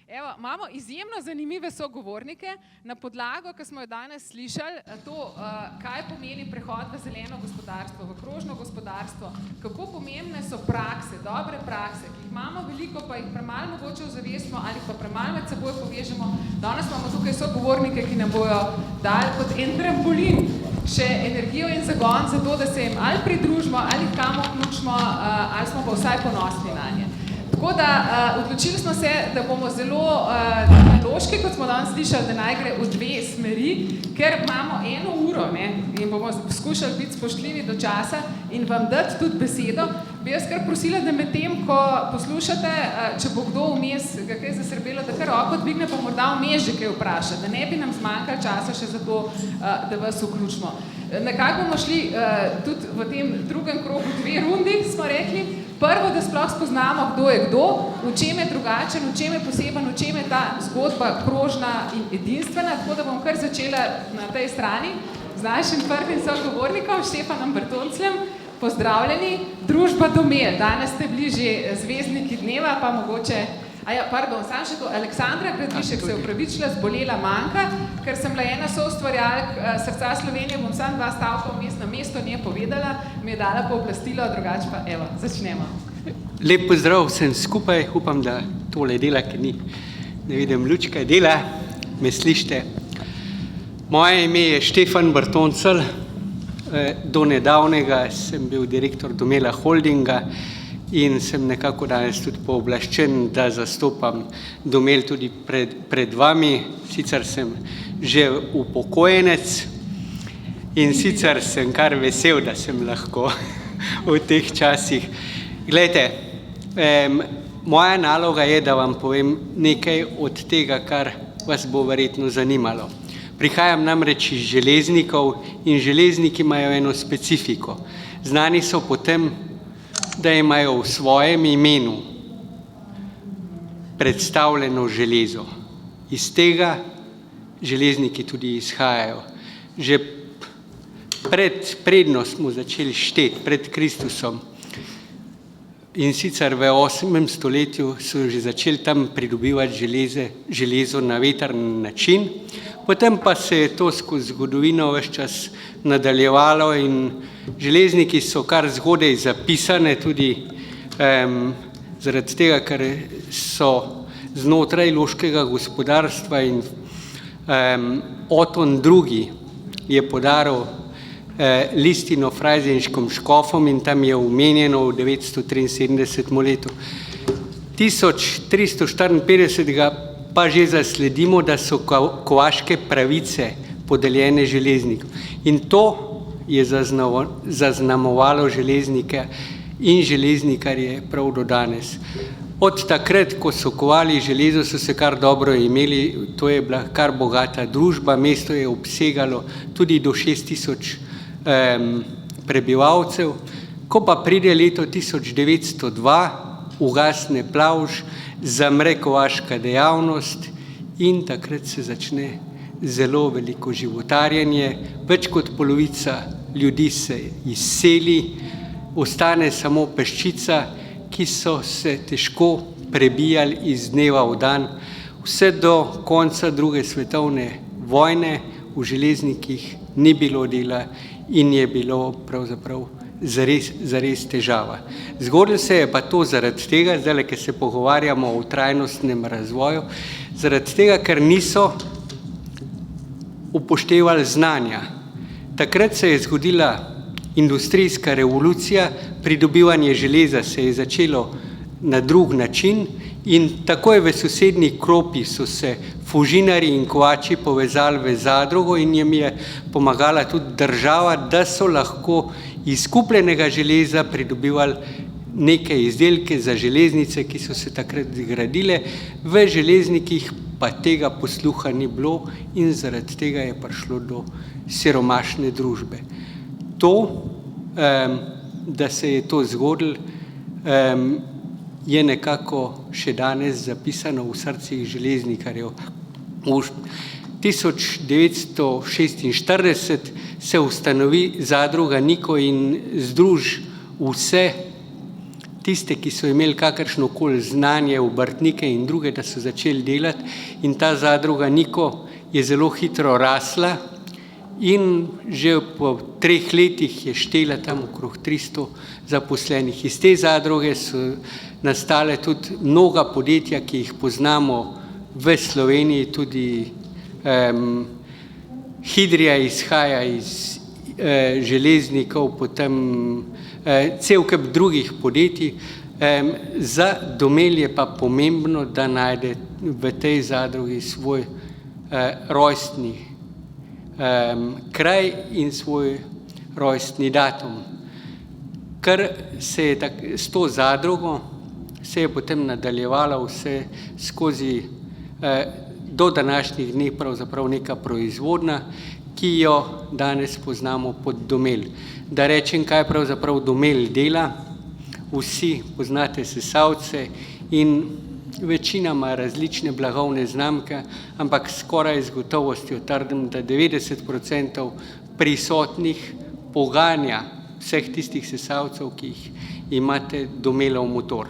Evo, imamo izjemno zanimive sogovornike na podlago, ki smo jo danes slišali, to, kaj pomeni prehod v zeleno gospodarstvo, v krožno gospodarstvo, kako pomembne so prakse, dobre prakse, ki jih imamo veliko, pa jih premalo mogoče ozavestimo ali pa premalo med seboj povežemo. Danes imamo tukaj sogovornike, ki nam bojo dali kot en trampolin še energijo in zagon za to, da se jim ali pridružimo, ali kam vključimo, ali smo pa vsaj ponosni na nje. Tako da odločili smo se, da bomo zelo analoški, kot smo danes slišali, da naj gre v dve smeri, ker imamo 1 uro, ne, in bomo poskušali biti spoštljivi do časa in vam dati tudi besedo. Bi jaz kar prosila, da med tem, ko poslušate, če bo kdo vmes ga kaj zasrbelo, da kar roko dvigne, pa morda vmes že kaj vpraša, da ne bi nam zmanjkalo časa še za to, da vas vključimo. Nekako bomo šli tudi v tem drugem krogu 2 rundi, smo rekli. Prvo, da sploh spoznamo, kdo je kdo, v čem je drugačen, v čem je poseben, v čem je ta zgodba krožna in edinstvena, tako da bom kar začela na tej strani z našim prvim sogovornikom, Štefanom Bertoncljem. Pozdravljeni, družba Domel. Danes ste bili že zvezdniki dneva, pa mogoče, sam še to, Aleksandra Gradišek se je upravičila, zbolela manjka, ker sem bila ena soustvarjalk Srca Slovenije, bom samo 2 stavka vmes na mesto nje povedala, mi je dala pooblastilo, drugače pa evo, začnemo. Lep pozdrav vsem skupaj, upam, da tole dela, ker ne vidim lučka dela, me slišite. Moje ime je Štefan Bertoncelj, do nedavnega sem bil direktor Domela Holdinga in sem nekako danes tudi pooblaščen, da zastopam Domel tudi pred vami. Sicer sem že upokojenec in sicer sem kar vesel, da sem lahko v teh časih. Glejte, moja naloga je, da vam povem nekaj od tega, kar vas bo verjetno zanimalo. Prihajam namreč iz železnikov in železniki imajo eno specifiko. Znani so po tem, da imajo v svojem imenu predstavljeno železo. Iz tega železniki tudi izhajajo. Že predno smo začeli šteti, pred Kristusom, in sicer v 8. stoletju so že začeli tam pridobivati železo na vetrni način, potem pa se je to skozi zgodovino ves čas nadaljevalo in železniki so kar zgodaj zapisane tudi zaradi tega, ker so znotraj loškega gospodarstva in Oton II. Je podaril listino frajzenškim škofom in tam je omenjeno v 973. letu. 1354. pa že zasledimo, da so kovaške pravice podeljene železnikom. In to je zaznamovalo železnike in železnikarje prav do danes. Od takrat, ko so kovali železo, so se kar dobro imeli, to je bila kar bogata družba, mesto je obsegalo tudi do 6000 prebivalcev. Ko pa pride leto 1902, ugasne plavž, zamre kovaška dejavnost in takrat se začne zelo veliko životarjenje. Več kot polovica ljudi se izseli, ostane samo peščica, ki so se težko prebijali iz dneva v dan. Vse do konca 2. svetovne vojne v železnikih ni bilo dela in je bilo pravzaprav zares težava. Zgodilo se je pa to zaradi tega, zdaj, ker se pogovarjamo o trajnostnem razvoju, zaradi tega, ker niso upoštevali znanja. Takrat se je zgodila industrijska revolucija, pridobivanje železa se je začelo na drug način in takoj v sosednji Kropi so se fužinarji in kovači povezali v zadrugo in jim je pomagala tudi država, da so lahko iz kupljenega železa pridobivali neke izdelke za železnice, ki so se takrat gradile. V železnikih pa tega posluha ni bilo in zaradi tega je prišlo do siromašne družbe. To, da se je to zgodilo, je nekako še danes zapisano v srcih železnikarjev. V 1946 se ustanovi zadruga Niko in združi vse tiste, ki so imeli kakršnokoli znanje, obrtnike in druge, da so začeli delati, in ta zadruga Niko je zelo hitro rasla in že po 3 letih je štela tam okrog 300 zaposlenih. Iz te zadruge so nastale tudi mnoga podjetja, ki jih poznamo v Sloveniji, tudi Hidrija izhaja iz železnikov, potem cel kup drugih podjetij. Za Domel je pa pomembno, da najde v tej zadrugi svoj rojstni kraj in svoj rojstni datum. Ker se je s to zadrugo se je potem nadaljevalo vse skozi do današnjih dni pravzaprav neka proizvodnja, ki jo danes poznamo pod Domel. Da rečem, kaj pravzaprav Domel dela, vsi poznate sesalce in večina ima različne blagovne znamke, ampak skoraj z gotovostjo trdim, da 90% prisotnih poganja vseh tistih sesalcev, ki jih imate Domelov motor.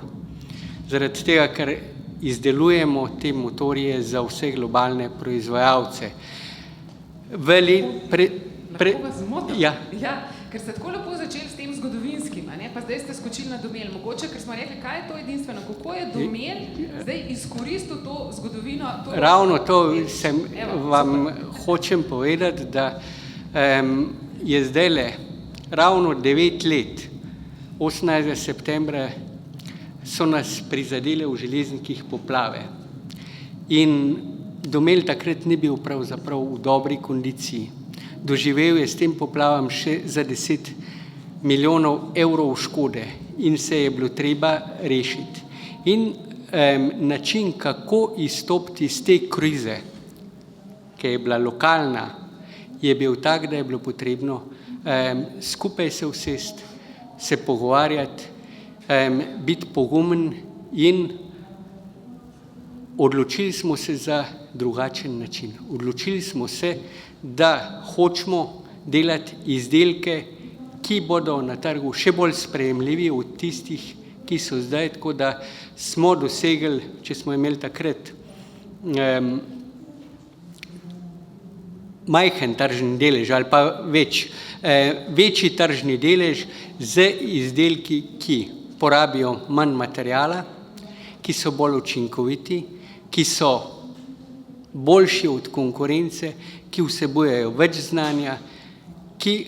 Zaradi tega, ker izdelujemo te motorje za vse globalne proizvajalce. Lahko vas zmotim? Ja. Ja, ker ste tako lepo začeli s tem zgodovinskim, pa zdaj ste skočili na Domel. Mogoče, ker smo rekli, kaj je to edinstveno, kako je Domel zdaj izkoristil to zgodovino? Ravno to vam hočem povedati, da je zdajle ravno 9 let, 18. septembra, so nas prizadele v železnikih poplave. In Domel takrat ni bil pravzaprav v dobri kondiciji. Doživel je s tem poplavam še za 10 milijonov evrov škode in se je bilo treba rešiti. In način, kako izstopiti iz te krize, ki je bila lokalna, je bil tak, da je bilo potrebno skupaj se usesti, se pogovarjati, biti pogumen in odločili smo se za drugačen način. Odločili smo se, da hočemo delati izdelke, ki bodo na trgu še bolj sprejemljivi od tistih, ki so zdaj, tako da smo dosegli, če smo imeli takrat majhen tržni delež ali pa večji tržni delež z izdelki, ki porabijo manj materijala, ki so bolj učinkoviti, ki so boljši od konkurence, ki vsebujejo več znanja, ki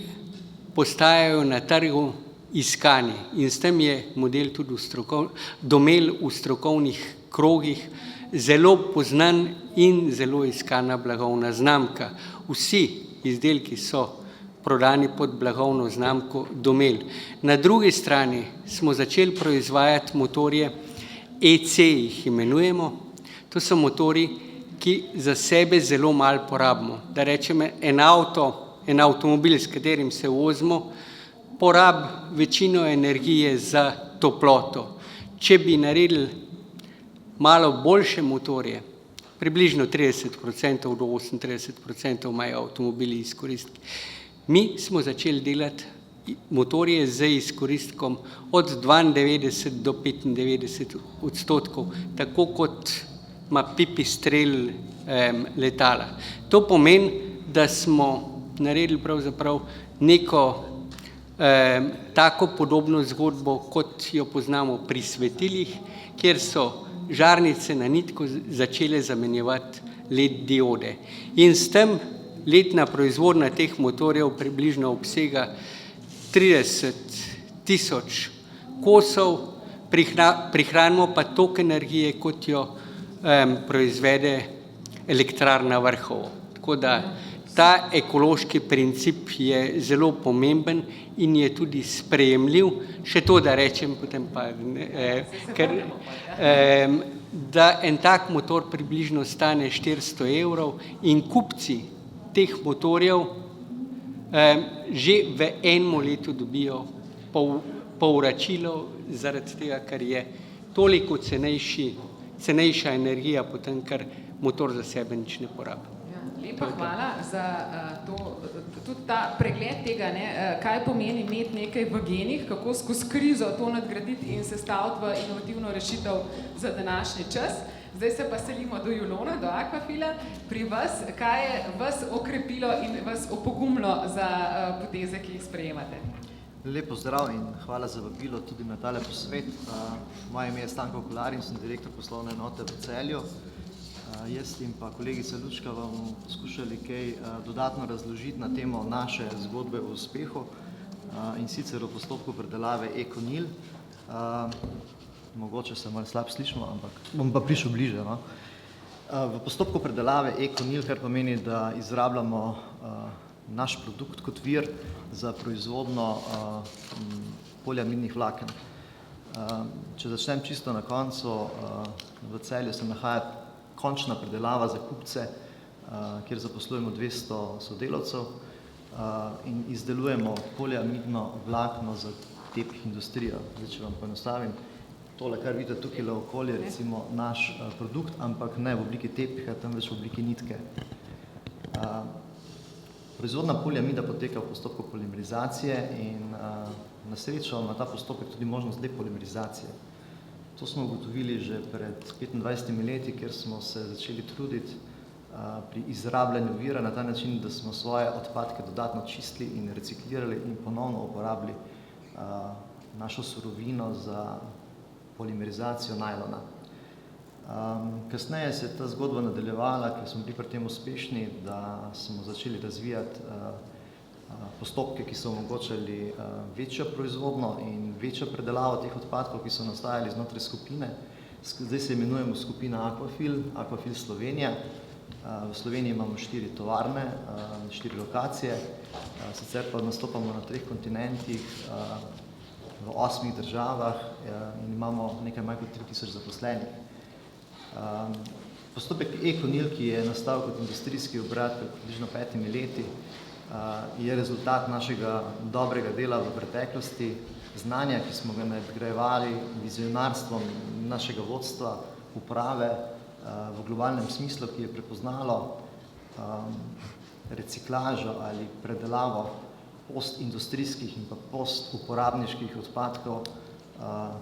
postajajo na trgu iskani. In s tem je model tudi Domel v strokovnih krogih zelo poznan in zelo iskana blagovna znamka. Vsi izdelki so prodani pod blagovno znamko Domel. Na drugi strani smo začeli proizvajati motorje, EC jih imenujemo. To so motorji, ki za sebe zelo malo porabimo. Da rečem, en avtomobil, s katerim se vozimo, porabi večino energije za toploto. Če bi naredili malo boljše motorje, približno 30% do 38% imajo avtomobili izkoristki. Mi smo začeli delati motorje z izkoristkom od 92 do 95%, tako kot ima pipistrel letala. To pomeni, da smo naredili pravzaprav neko tako podobno zgodbo, kot jo poznamo pri svetilih, kjer so žarnice na nitko začele zamenjevati LED diode. In s tem letna proizvodnja teh motorjev približno obsega 30.000 kosov, prihranimo pa toliko energije, kot jo proizvede elektrarna Vrhovo. Tako da ta ekološki princip je zelo pomemben in je tudi sprejemljiv. Še to, da rečem, potem pa, da en tak motor približno stane 400 evrov in kupci teh motorjev že v enem letu dobijo povračilo, zaradi tega, ker je toliko cenejša energija, potem, ker motor za sebe nič ne porabi. Ja. Lepa hvala za tudi ta pregled tega, kaj pomeni imeti nekaj v genih, kako skozi krizo to nadgraditi in sestaviti v inovativno rešitev za današnji čas. Zdaj se pa selimo do Julona, do Aquafila. Pri vas, kaj je vas okrepilo in vas opogumilo za poteze, ki jih sprejemate? Lep pozdrav in hvala za vabilo tudi na tale posvet. Moje ime je Stanko Kolar in sem direktor poslovne enote v Celju. Jaz in pa kolegica Lučka vam bomo poskušali kaj dodatno razložiti na temo naše zgodbe o uspehu in sicer o postopku predelave ECONYL. Mogoče se malo slab slišimo, ampak bom pa prišel bliže. No? V postopku predelave ECONYL, kar pomeni, da izrabljamo naš produkt kot vir za proizvodno poliamidnih vlaken. Če začnem čisto na koncu, v Celju se nahaja končna predelava za kupce, kjer zaposlujemo 200 sodelavcev in izdelujemo poliamidno vlakno za tepih industrijo. Zdaj, če vam poenostavim, tole, kar vidite tukaj le okolje, recimo naš produkt, ampak ne v obliki tepiha, temveč v obliki nitke. Proizvodna poliamida poteka v postopku polimerizacije in na srečo ima ta postopek tudi možnost depolimerizacije. To smo ugotovili že pred 25 leti, kjer smo se začeli truditi pri izrabljanju vira na ta način, da smo svoje odpadke dodatno čistili in reciklirali in ponovno uporabili našo surovino za polimerizacijo najlona. Kasneje se je ta zgodba nadaljevala, ker smo bili pri tem uspešni, da smo začeli razvijati postopke, ki so omogočali večjo proizvodno in večjo predelavo teh odpadkov, ki so nastajali znotraj skupine. Zdaj se imenujemo skupina Aquafil, Aquafil Slovenija. V Sloveniji imamo 4 tovarne, 4 lokacije, sicer pa nastopamo na 3 kontinentih, v 8 državah in imamo nekaj manj kot 3000 zaposlenih. Postopek ECONYL, ki je nastal kot industrijski obrat pred približno 5 leti, je rezultat našega dobrega dela v preteklosti, znanja, ki smo ga nadgrajevali vizionarstvom našega vodstva, uprave v globalnem smislu, ki je prepoznalo reciklažo ali predelavo postindustrijskih in pa postuporabniških odpadkov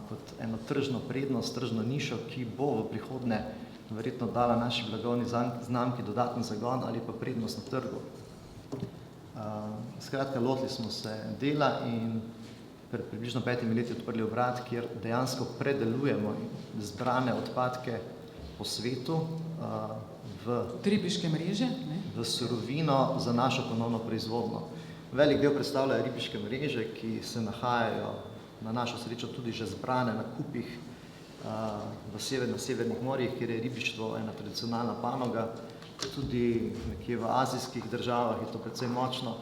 kot eno tržno prednost, tržno nišo, ki bo v prihodnje verjetno dala naši blagovni znamki dodatni zagon ali pa prednost na trgu. Skratka, lotili smo se dela in pred približno 5 leti odprli obrat, kjer dejansko predelujemo zbrane odpadke po svetu ribiške mreže, v surovino za našo ponovno proizvodno. Velik del predstavljajo ribiške mreže, ki se nahajajo na našo srečo tudi že zbrane na kupih na severnih morjih, kjer je ribištvo ena tradicionalna panoga, tudi nekje v azijskih državah je to precej močno.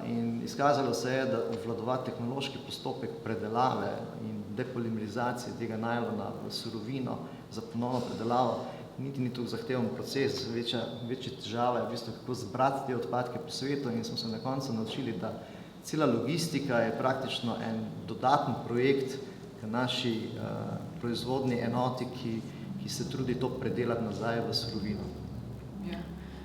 In izkazalo se je, da obvladovati tehnološki postopek predelave in depolimerizacije tega najlona v surovino za ponovno predelavo niti ni tako zahteven proces, večja težava je v bistvu, kako zbrati te odpadke po svetu in smo se na koncu naučili, da cela logistika je praktično en dodaten projekt k naši proizvodni enoti, ki se trudi to predelati nazaj v surovino.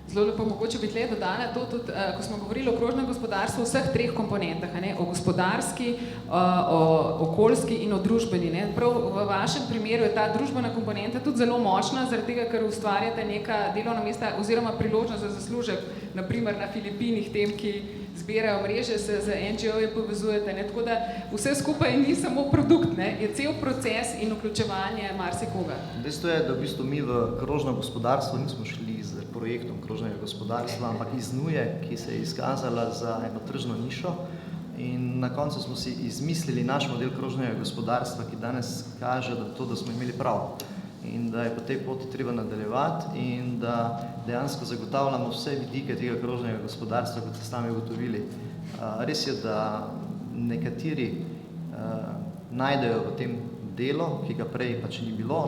Zelo lepo, mogoče bi tle dodala to tudi, ko smo govorili o krožnem gospodarstvu, o vseh 3 komponentah, o gospodarski, o okoljski in o družbeni. Prav v vašem primeru je ta družbena komponenta tudi zelo močna, zaradi tega, ker ustvarjate neka delovna mesta oziroma priložnost za zaslužek, naprimer na Filipinih, tem, ki zbirajo mreže, se z NGO-ji povezujete. Tako da vse skupaj ni samo produkt, je cel proces in vključevanje marsikoga. Dejstvo je, da v bistvu mi v krožno gospodarstvo nismo šli z projektom krožnega gospodarstva, ampak iz nuje, ki se je izkazala za eno tržno nišo. In na koncu smo si izmislili naš model krožnega gospodarstva, ki danes kaže da smo imeli prav. In da je po tej poti treba nadaljevati in da dejansko zagotavljamo vse vidike tega krožnega gospodarstva, kot ste sami ugotovili. Res je, da nekateri najdejo v tem delo, ki ga prej pač ni bilo,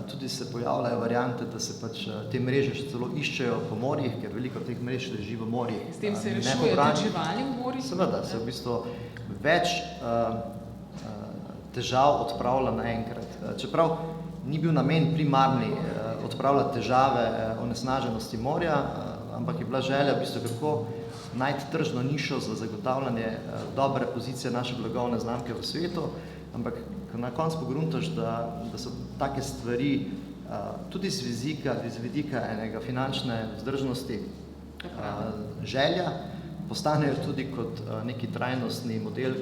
tudi se pojavljajo variante, da se pač te mreže še celo iščejo po morjih, ker veliko teh mrež leži v morjih. S tem se rešuje tudi živali v morjih? Seveda, se v bistvu več težav odpravlja naenkrat. Čeprav ni bil namen primarni odpravljati težave onesnaženosti morja, ampak je bila želja v bistvu kako najti tržno nišo za zagotavljanje dobre pozicije naše blagovne znamke v svetu, ampak na koncu pogruntaš, da so take stvari tudi z vidika enega finančne vzdržnosti želja, postanejo tudi kot neki trajnostni model,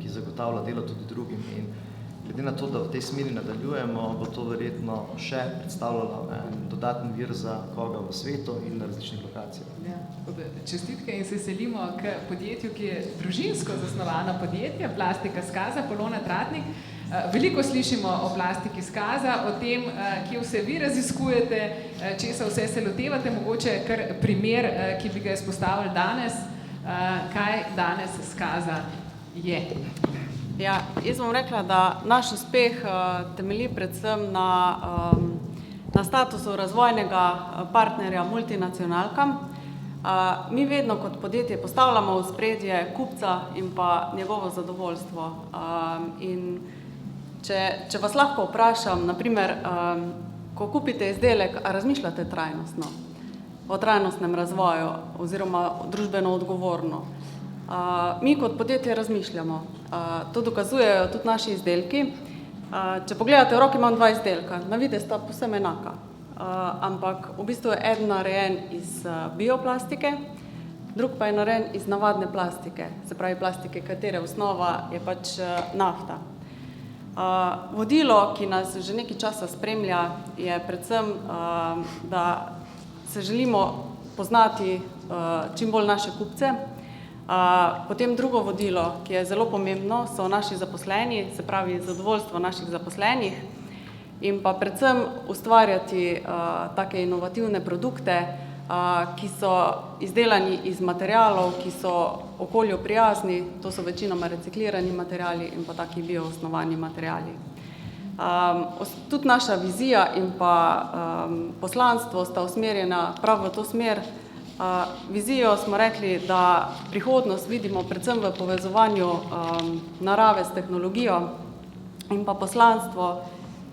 ki zagotavlja delo tudi drugim. In glede na to, da v tej smeri nadaljujemo, bo to verjetno še predstavljalo dodaten vir za koga v svetu in na različnih lokacijah. Ja, čestitke in se veselimo k podjetju, ki je družinsko zasnovano podjetje, Plastika Skaza, Polona Tratnik. Veliko slišimo o plastiki Skaza, o tem, kje vse vi raziskujete, česa vse se lotevate, mogoče kar primer, ki bi ga izpostavili danes. Kaj danes Skaza je? Ja, jaz bom rekla, da naš uspeh temelji predvsem na statusu razvojnega partnerja multinacionalkam. Mi vedno kot podjetje postavljamo v spredje kupca in pa njegovo zadovoljstvo. In če vas lahko vprašam, naprimer, ko kupite izdelek, a razmišljate trajnostno, o trajnostnem razvoju oziroma družbeno odgovorno? Mi kot podjetje razmišljamo. To dokazujejo tudi naši izdelki. Če pogledate, v roki imam 2 izdelka, na videz sta povsem enaka, ampak v bistvu je eden narejen iz bioplastike, drug pa je narejen iz navadne plastike, se pravi plastike, katere osnova je pač nafta. Vodilo, ki nas že nekaj časa spremlja, je predvsem, da se želimo poznati čim bolj naše kupce. Potem drugo vodilo, ki je zelo pomembno, so naši zaposleni, se pravi zadovoljstvo naših zaposlenih in pa predvsem ustvarjati take inovativne produkte, ki so izdelani iz materialov, ki so okolju prijazni, to so večinoma reciklirani materiali in pa taki bioosnovani materiali. Tudi naša vizija in pa poslanstvo sta usmerjena prav v to smer. Vizijo smo rekli, da prihodnost vidimo predvsem v povezovanju narave s tehnologijo in pa poslanstvo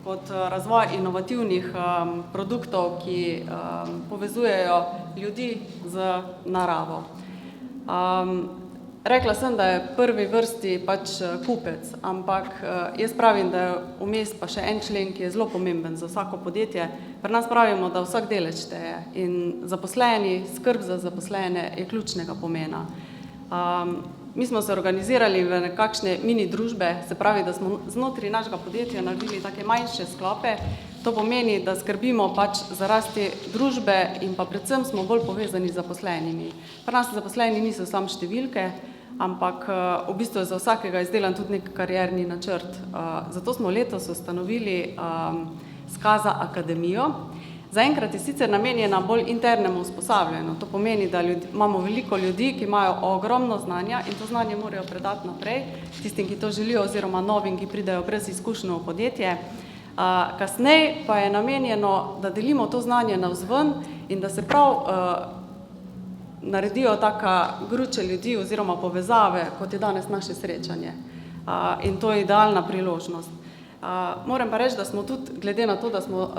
kot razvoj inovativnih produktov, ki povezujejo ljudi z naravo. Rekla sem, da je prvi vrsti pač kupec, ampak jaz pravim, da je vmes pa še en člen, ki je zelo pomemben za vsako podjetje. Pri nas pravimo, da vsak delež šteje in zaposleni, skrb za zaposlene je ključnega pomena. Mi smo se organizirali v nekakšne mini družbe, se pravi, da smo znotraj našega podjetja naredili take manjše sklope. To pomeni, da skrbimo pač za rasti družbe in pa predvsem smo bolj povezani z zaposlenimi. Pri nas zaposleni niso samo številke, ampak v bistvu je za vsakega izdelan tudi nek karierni načrt. Zato smo letos ustanovili Skaza akademijo. Zaenkrat je sicer namenjena bolj internemu usposabljanju. To pomeni, da imamo veliko ljudi, ki imajo ogromno znanja in to znanje morajo predati naprej tistim, ki to želijo oziroma novim, ki pridejo brez izkušenj v podjetje. Kasneje pa je namenjeno, da delimo to znanje navzven in da se prav naredijo taka gruče ljudi oziroma povezave, kot je danes naše srečanje. In to je idealna priložnost. Moram pa reči, da smo tudi, glede na to, da smo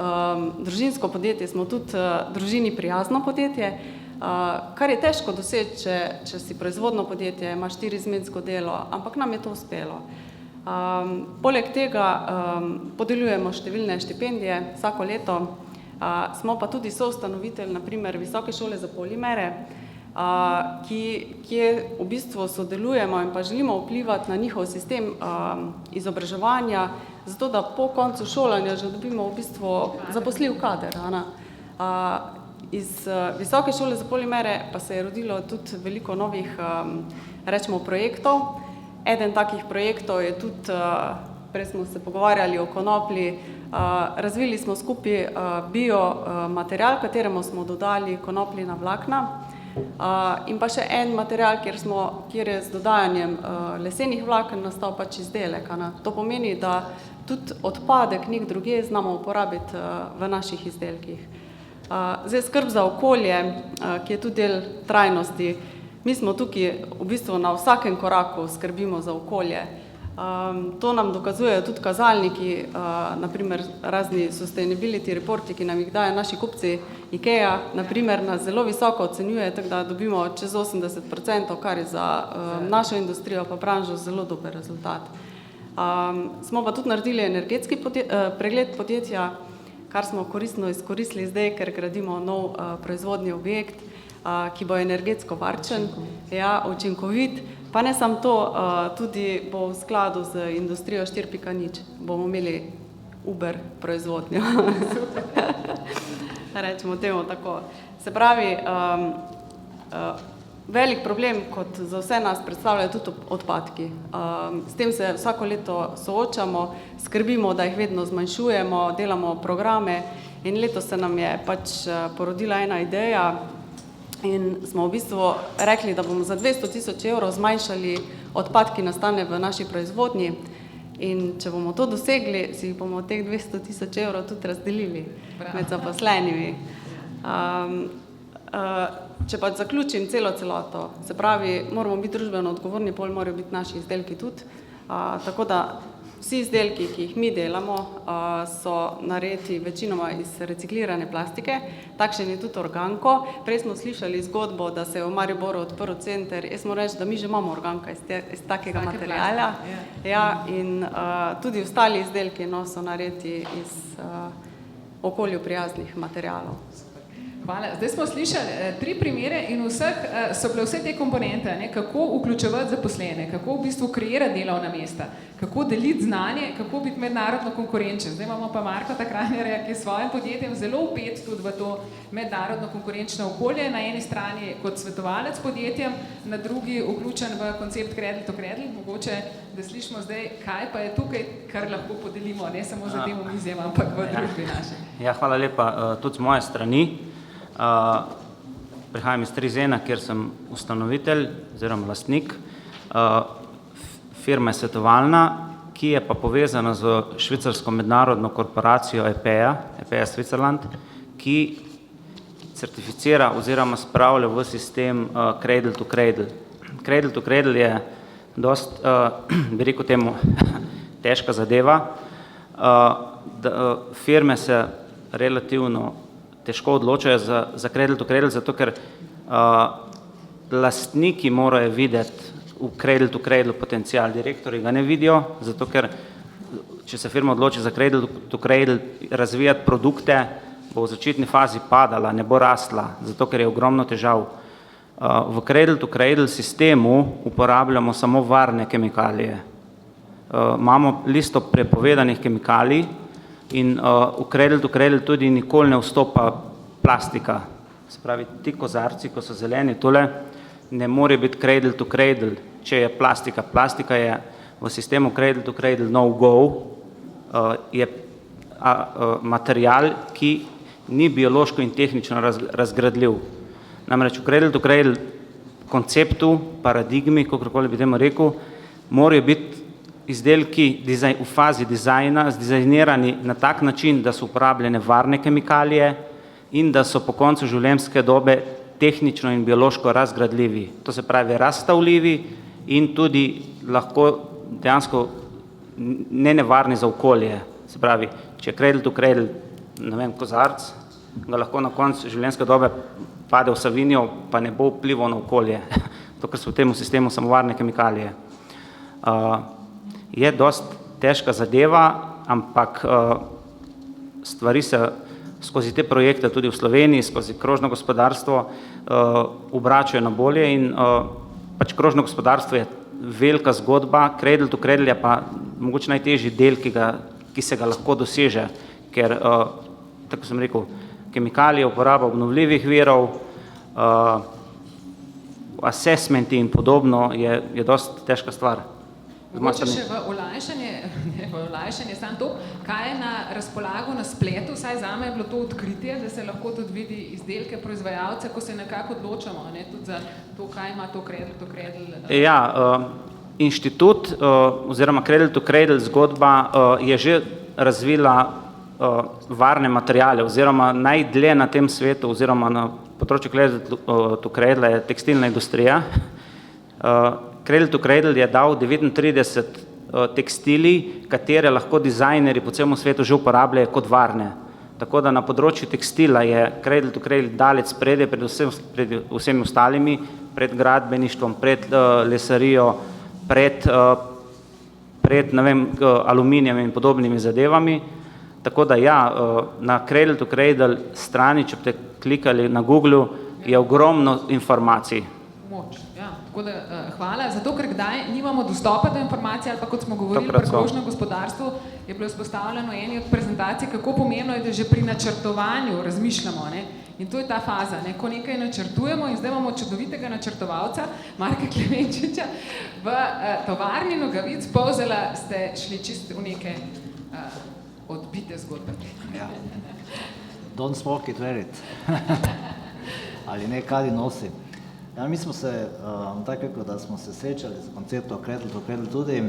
družinsko podjetje, smo tudi družini prijazno podjetje, kar je težko doseči, če si proizvodno podjetje, ima 4-izmensko delo, ampak nam je to uspelo. Poleg tega podeljujemo številne štipendije vsako leto, smo pa tudi soustanovitelj, naprimer Visoke šole za polimere, kje v bistvu sodelujemo in pa želimo vplivati na njihov sistem izobraževanja, zato da po koncu šolanja že dobimo v bistvu zaposljiv kader. Iz Visoke šole za polimere pa se je rodilo tudi veliko novih, rečemo, projektov. Eden takih projektov je tudi, prej smo se pogovarjali o konoplji, razvili smo skupaj biomaterial, kateremu smo dodali konopljina vlakna, in pa še en material, kjer je z dodajanjem lesenih vlaken nastal pač izdelek. To pomeni, da tudi odpadek nek drugje znamo uporabiti v naših izdelkih. Zdaj skrb za okolje, ki je tudi del trajnosti. Mi smo tukaj v bistvu na vsakem koraku skrbimo za okolje. To nam dokazujejo tudi kazalniki, naprimer razni sustainability reporti, ki nam jih dajo naši kupci. IKEA, naprimer, nas zelo visoko ocenjuje, tako da dobimo čez 80%, kar je za našo industrijo pa branžo zelo dober rezultat. Smo pa tudi naredili energetski pregled podjetja, kar smo koristno izkoristili zdaj, ker gradimo nov proizvodni objekt, ki bo energetsko varčen, učinkovit. Pa ne samo to, tudi bo v skladu z industrijo 4.0. Bomo imeli Uber proizvodnjo. Rečemo temu tako. Se pravi, velik problem, kot za vse nas, predstavljajo tudi odpadki. S tem se vsako leto soočamo, skrbimo, da jih vedno zmanjšujemo, delamo programe in letos se nam je pač porodila ena ideja in smo v bistvu rekli, da bomo za 200 000 evrov zmanjšali odpadki nastane v naši proizvodnji in če bomo to dosegli, si bomo teh 200 000 evrov tudi razdelili med zaposlenimi. Če pa zaključim celoto, se pravi, moramo biti družbeno odgovorni, pol morajo biti naši izdelki tudi, tako da vsi izdelki, ki jih mi delamo, so narejeni večinoma iz reciklirane plastike, takšen je tudi Organko. Prej smo slišali zgodbo, da se je v Mariboru odprl center, jaz moram reči, da mi že imamo Organka iz takega materiala. In tudi ostali izdelki so narejeni iz okolju prijaznih materialov. Hvala. Zdaj smo slišali 3 primere in so bile vse te komponente, kako vključevati zaposlene, kako v bistvu kreirati delovna mesta, kako deliti znanje, kako biti mednarodno konkurenčen. Zdaj imamo pa Marka Krajnerja, ki je s svojim podjetjem zelo vpet tudi v to mednarodno konkurenčno okolje, na eni strani kot svetovalec podjetjem, na drugi vključen v koncept Cradle to Cradle. Mogoče, da slišimo zdaj, kaj pa je tukaj, kar lahko podelimo, ne samo za tem omizjem, ampak v družbi naše. Ja, hvala lepa. Tudi z moje strani. Prihajam iz Trizena, kjer sem ustanovitelj oziroma lastnik firme Svetovalna, ki je pa povezana z švicarsko mednarodno korporacijo EPEA Switzerland, ki certificira oziroma spravlja v sistem Cradle to Cradle. Cradle to Cradle je dost, bi rekel temu, težka zadeva. Firme se relativno težko odločajo za Cradle to Cradle, zato ker lastniki morajo videti v Cradle to Cradle potencial, direktorji ga ne vidijo, zato ker če se firma odloči za Cradle to Cradle razvijati produkte, bo v začetni fazi padala, ne bo rastla, zato ker je ogromno težav. V Cradle to Cradle sistemu uporabljamo samo varne kemikalije. Imamo listo prepovedanih kemikalij, in v Cradle to Cradle tudi nikoli ne vstopa plastika. Se pravi, ti kozarci, ko so zeleni, tole ne more biti Cradle to Cradle, če je plastika. Plastika je v sistemu Cradle to Cradle no go, je material, ki ni biološko in tehnično razgradljiv. Namreč v Cradle to Cradle konceptu, paradigmi, kakorkoli bi temu rekel, morajo biti izdelki v fazi dizajna zdizajnirani na tak način, da so uporabljene varne kemikalije in da so po koncu življenjske dobe tehnično in biološko razgradljivi. To se pravi razstavljivi in tudi lahko dejansko nevarni za okolje. Se pravi, če je Cradle to Cradle, ne vem, kozarc, ga lahko na koncu življenjske dobe pade v Savinjo, pa ne bo vplival na okolje. To, ker so v tem sistemu samo varne kemikalije. Je dost težka zadeva, ampak stvari se skozi te projekte tudi v Sloveniji, skozi krožno gospodarstvo obračajo na bolje in pač krožno gospodarstvo je velika zgodba, Cradle to Cradle je pa mogoče najtežji del, ki se ga lahko doseže, ker, tako sem rekel, kemikalije, uporaba obnovljivih virov, assessmenti in podobno je dost težka stvar. Mogoče še v olajšanje samo to, kaj je na razpolago na spletu, saj zame je bilo to odkritje, da se lahko tudi vidi izdelke proizvajalce, ko se nekako odločamo, tudi za to, kaj ima to Cradle to Cradle. Ja, inštitut oziroma Cradle to Cradle zgodba je že razvila varne materiale oziroma najdlje na tem svetu oziroma na področju Cradle to Cradle je tekstilna industrija. Cradle to Cradle je dal 39 tekstili, katere lahko dizajnerji po celem svetu že uporabljajo kot varne. Tako da na področju tekstila je Cradle to Cradle daleč spredje pred vsemi ostalimi, pred gradbeništvom, pred lesarijo, pred aluminijem in podobnimi zadevami. Tako da ja, na Cradle to Cradle strani, če boste klikali na Google, je ogromno informacij. Moč, ja. Tako da hvala, zato ker kdaj nimamo dostopa do informacij ali pa kot smo govorili pri krožnem gospodarstvu, je bilo izpostavljeno v eni od prezentacij, kako pomembno je, da že pri načrtovanju razmišljamo, ne? In to je ta faza, ne? Ko nekaj načrtujemo in zdaj imamo čudovitega načrtovalca, Marka Klemenčiča, v tovarni Nogavic Polzela ste šli čisto v neke odbite zgodbe. Ja. Don't smoke it, wear it. Ali ne, kadi nosi. Ja, mi smo se, tako da smo se srečali z konceptom Cradle to Cradle tudi,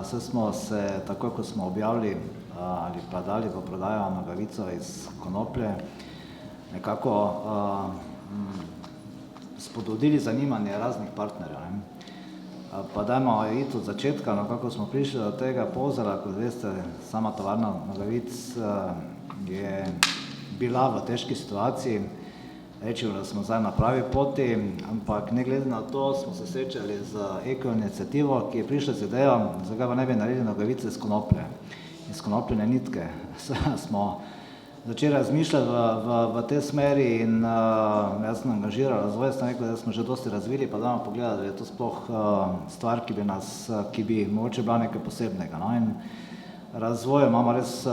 vse smo se, tako ko smo objavili ali pa dali v prodajo nogavico iz konoplje, nekako spodbudili zanimanje raznih partnerjev. Ne? Pa dajmo iti od začetka, no, kako smo prišli do tega Polzela, kot veste, sama tovarna Nogavic je bila v težki situaciji, rečemo, da smo zdaj na pravi poti, ampak ne glede na to smo se srečali z eko-iniciativo, ki je prišla z idejo, zakaj pa ne bi naredili nogavice iz konoplje, iz konopljene nitke. Smo začeli razmišljati v tej smeri in jaz sem angažiral razvoj, sem rekel, da smo že dosti razvili, pa dajmo pogledati, da je to sploh stvar, ki bi mogoče bila nekaj posebnega. No? In razvoj imamo res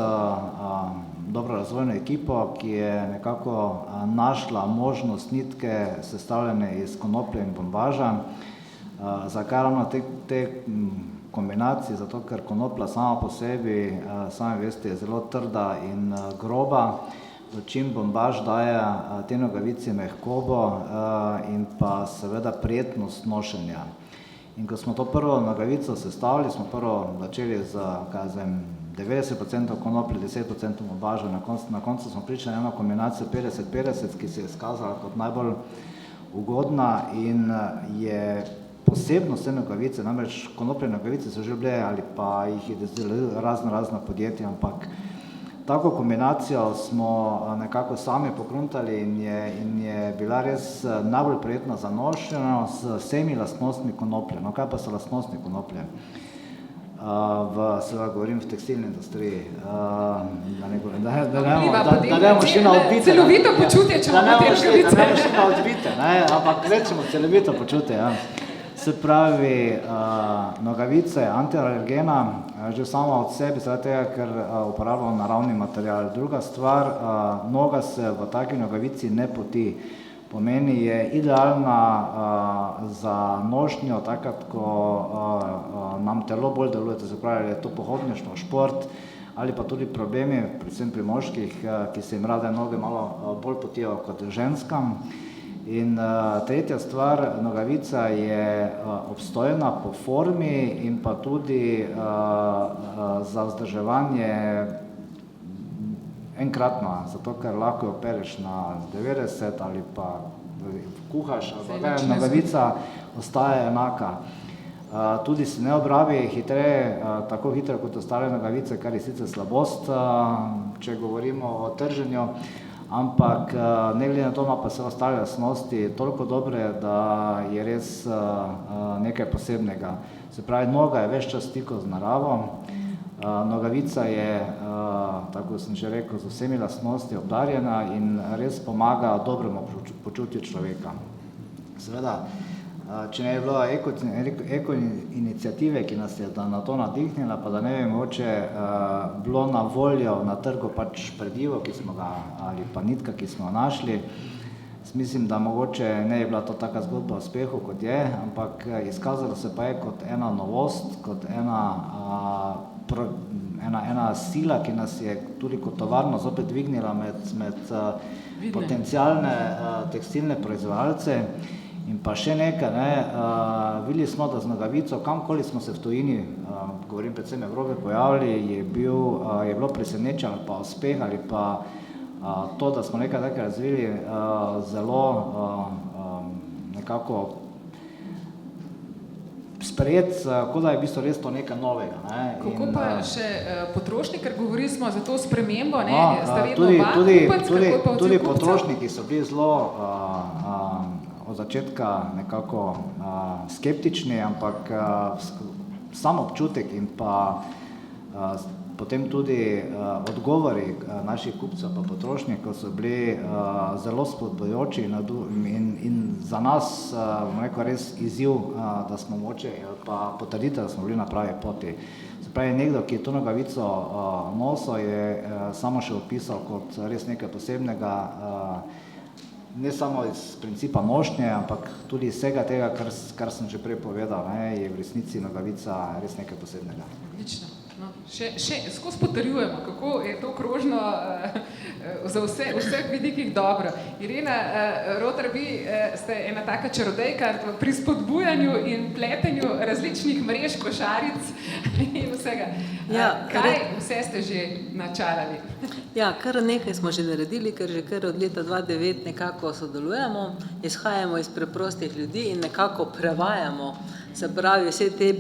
dobro razvojno ekipo, ki je nekako našla možnost nitke sestavljene iz konoplje in bombaža. Zakaj ravno te kombinacije? Zato, ker konoplja sama po sebi, sami veste, je zelo trda in groba, dočim bombaž daje te nogavici mehkobo in pa seveda prijetnost nošenja. In ko smo to prvo nogavico sestavili, smo prvo začeli z 90% konoplje, 10% bombaža, na koncu smo prišli na eno kombinacijo 50-50, ki se je izkazala kot najbolj ugodna in je posebnost te nogavice, namreč konoplje nogavice so že bile ali pa jih je izdelalo razna podjetja, ampak tako kombinacijo smo nekako sami pokruntali in je bila res najbolj prijetna za nošenje z vsemi lastnostmi konoplje. No, kaj pa so lastnosti konoplje? Seveda govorim v tekstilni industriji, da ne bomo šli na odbite. Celovito počutje, če imamo te nogavice. Da ne bomo šli na odbite, ampak rečemo celovito počutje. Ja. Se pravi, nogavica je antialergena, že sama od sebi, zaradi tega, ker uporabljamo naravni material. Druga stvar, noga se v taki nogavici ne poti. Pomeni, je idealna za nošnjo, takrat, ko nam telo bolj deluje, to se pravi, je to pohodništvo, šport ali pa tudi problemi, predvsem pri moških, ki se jim rade noge malo bolj potijo kot ženskam. In tretja stvar, nogavica je obstojna po formi in pa tudi za vzdrževanje enkratno, zato ker lahko jo pereš na 90 ali pa kuhaš, ali nogavica ostaja enaka. Tudi se ne obrabi hitreje, tako hitro kot ostale nogavice, kar je sicer slabost, če govorimo o trženju, ampak ne glede na to ima pa se ostale lastnosti toliko dobre, da je res nekaj posebnega. Se pravi, noga je ves čas stikov z naravo, nogavica je, tako sem že rekel, z vsemi lastnosti obdarjena in res pomaga dobremu počutju človeka. Seveda, če ne je bilo eko-iniciative, ki nas je na to nadihnila, pa da ne bi mogoče bilo na voljo na trgu pač predivo, ki smo ga, ali pa nitka, ki smo našli. Mislim, da mogoče ne je bila to taka zgodba o uspehu, kot je, ampak izkazalo se pa je kot ena novost, kot ena sila, ki nas je tudi kot tovarno zopet dvignila med potencialne tekstilne proizvajalce. In pa še nekaj, videli smo, da z nogavico, kamkoli smo se v tujini, govorim predvsem Evrope, pojavili, je bilo presenečenje ali pa uspeh ali pa to, da smo nekaj tako razvili, zelo nekako sprejeti, kot da je v bistvu res to nekaj novega. Ne? Kako pa še potrošnik, ker govorili smo za to spremembo, ne? No, Sta vedno oba kupec, kako je pa odziv tudi kupcev? potrošniki so bili zelo od začetka nekako skeptični, ampak sam občutek in pa potem tudi odgovori naših kupcev pa potrošnikov so bili zelo spodbujajoči in za nas, bom rekel, res izziv, da smo moče pa potrditev, da smo bili na pravi poti. Se pravi, nekdo, ki je to nogavico nosil, je samo še opisal kot res nekaj posebnega, ne samo iz principa nošnje, ampak tudi iz vsega tega, kar sem že prej povedal, ne, je v resnici nogavica res nekaj posebnega. Odlično. No, še skozi potrjujemo, kako je to krožno za vseh vidikih dobro. Irena Rotar, vi ste ena taka čarodejka pri spodbujanju in pletenju različnih mrež, košaric in vsega. Ja, kaj vse ste že načarali? Ja, kar nekaj smo že naredili, ker že kar od leta 2009 nekako sodelujemo, izhajamo iz preprostih ljudi in nekako prevajamo, se pravi, vse te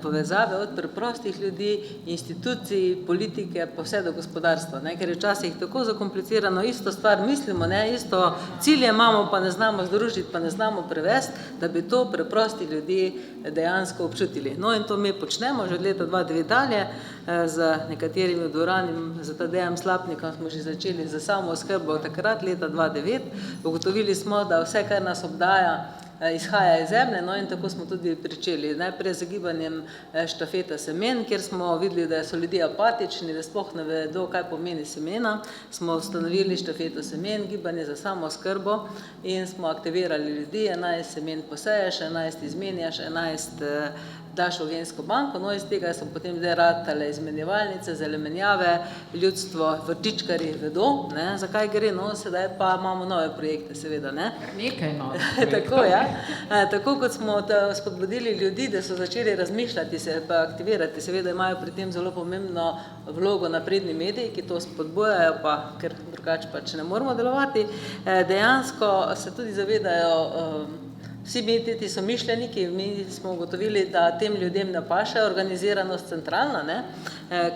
povezave od preprostih ljudi, institucij, politike, pa vse do gospodarstva, ne? Ker je včasih tako zakomplicirano, isto stvar mislimo, ne? Isto cilje imamo, pa ne znamo združiti, pa ne znamo prevesti, da bi to preprosti ljudi dejansko občutili. No in to mi počnemo že od leta 2009 dalje, z nekaterimi dvoranimi, z Tadejem Slapnikom smo že začeli za samo oskrbo takrat, leta 2009. Ugotovili smo, da vse, kar nas obdaja, izhaja iz zemlje, no in tako smo tudi pričeli. Najprej z gibanjem štafeta semen, kjer smo videli, da so ljudje apatični, da sploh ne vedo, kaj pomeni semena. Smo ustanovili štafeto semen, gibanje za samo oskrbo in smo aktivirali ljudi, 11 semen poseješ, 11 izmenjaš, 11 daš v gensko banko, no iz tega so potem zdaj ratale izmenjevalnice, zelemenjave, ljudstvo, vrtičkarji vedo, ne, zakaj gre, no sedaj pa imamo nove projekte, seveda, ne. Nekaj novih Tako, ja. Tako kot smo spodbudili ljudi, da so začeli razmišljati, se pa aktivirati, seveda imajo pri tem zelo pomembno vlogo napredni mediji, ki to spodbujajo, pa ker drugače pač ne moramo delovati, dejansko se tudi zavedajo vsi ti so mišljeniki, mi smo ugotovili, da tem ljudem ne paše organiziranost centralna, ne,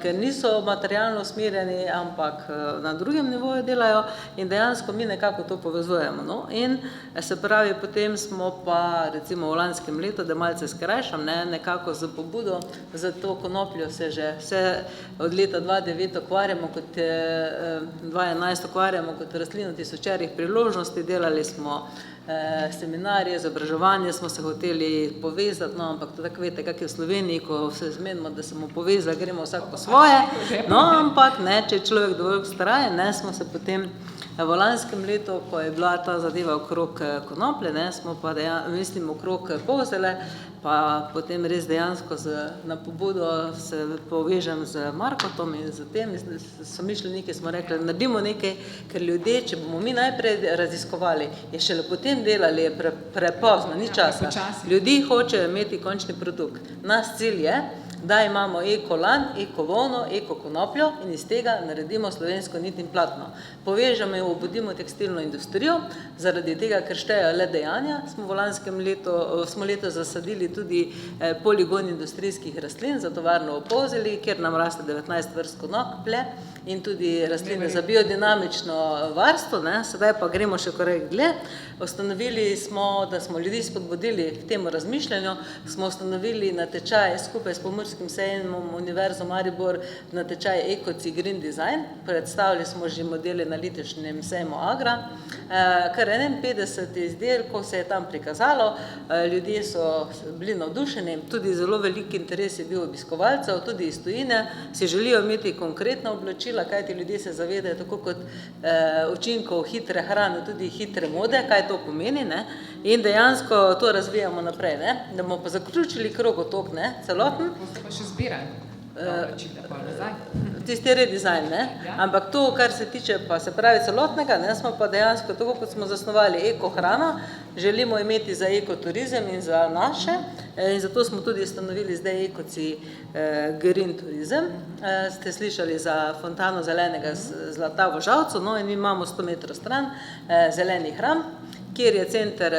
ker niso materialno usmerjeni, ampak na drugem nivoju delajo in dejansko mi nekako to povezujemo. No. In se pravi, potem smo pa recimo v lanskem letu, da malce skrajšam, ne, nekako z pobudo za to konopljo se že vse od leta 2009 ukvarjamo, kot 2011 ukvarjamo kot rastlino tisočerih priložnosti, delali smo seminarje, izobraževanje smo se hoteli povezati, no, ampak to tako veste, kak je v Sloveniji, ko se zmenimo, da se bomo povezali, gremo vsak po svoje, no, ampak ne, če je človek dovolj vztrajen, ne, smo se potem v lanskem letu, ko je bila ta zadeva okrog konoplje, ne, smo pa mislim okrog Polzele, pa potem res dejansko na pobudo se povežem z Markotom in z tem, so mišljeniki, smo rekli, naredimo nekaj, ker ljudje, če bomo mi najprej raziskovali, je šele potem delali, je prepozno, ni časa. Ljudi hočejo imeti končni produkt. Naš cilj je, da imamo eko-lan, eko-volno, eko-konopljo in iz tega naredimo slovensko nit in platno. Povežemo in obudimo tekstilno industrijo, zaradi tega, ker štejejo le dejanja, smo v lanskem letu, zasadili tudi poligon industrijskih rastlin za tovarno v Polzeli, kjer nam raste 19 vrst konoplje in tudi rastline za biodinamično varstvo, ne, sedaj pa gremo še korak dlje. Ustanovili smo, da smo ljudi spodbudili k temu razmišljanju, smo ustanovili natečaj skupaj s Pomurskim sejmom Univerzo Maribor natečaj Ecoci Green Design, predstavili smo že modele na letošnjem sejmu Agra, kar 51 izdelkov se je tam prikazalo, ljudje so bili navdušeni, tudi zelo velik interes je bil obiskovalcev, tudi iz tujine, si želijo imeti konkretna oblačila, kajti ljudje se zavedajo tako kot učinkov hitre hrane, tudi hitre mode, kaj to pomeni, ne? In dejansko to razvijamo naprej, ne? Da bomo pa zaključili krogotok, ne? Celoten. Boste pa še zbirali oblačila, pa nazaj. Tisti redizajn, ne? Ampak to, kar se tiče pa se pravi celotnega, ne, smo pa dejansko, tako kot smo zasnovali eko-hrano, želimo imeti za ekoturizem in za naše, in zato smo tudi ustanovili zdaj Ecoci Green Turizem. Ste slišali za fontano zelenega zlata v Žalcu, no in mi imamo 100 metrov stran zeleni hram, kjer je center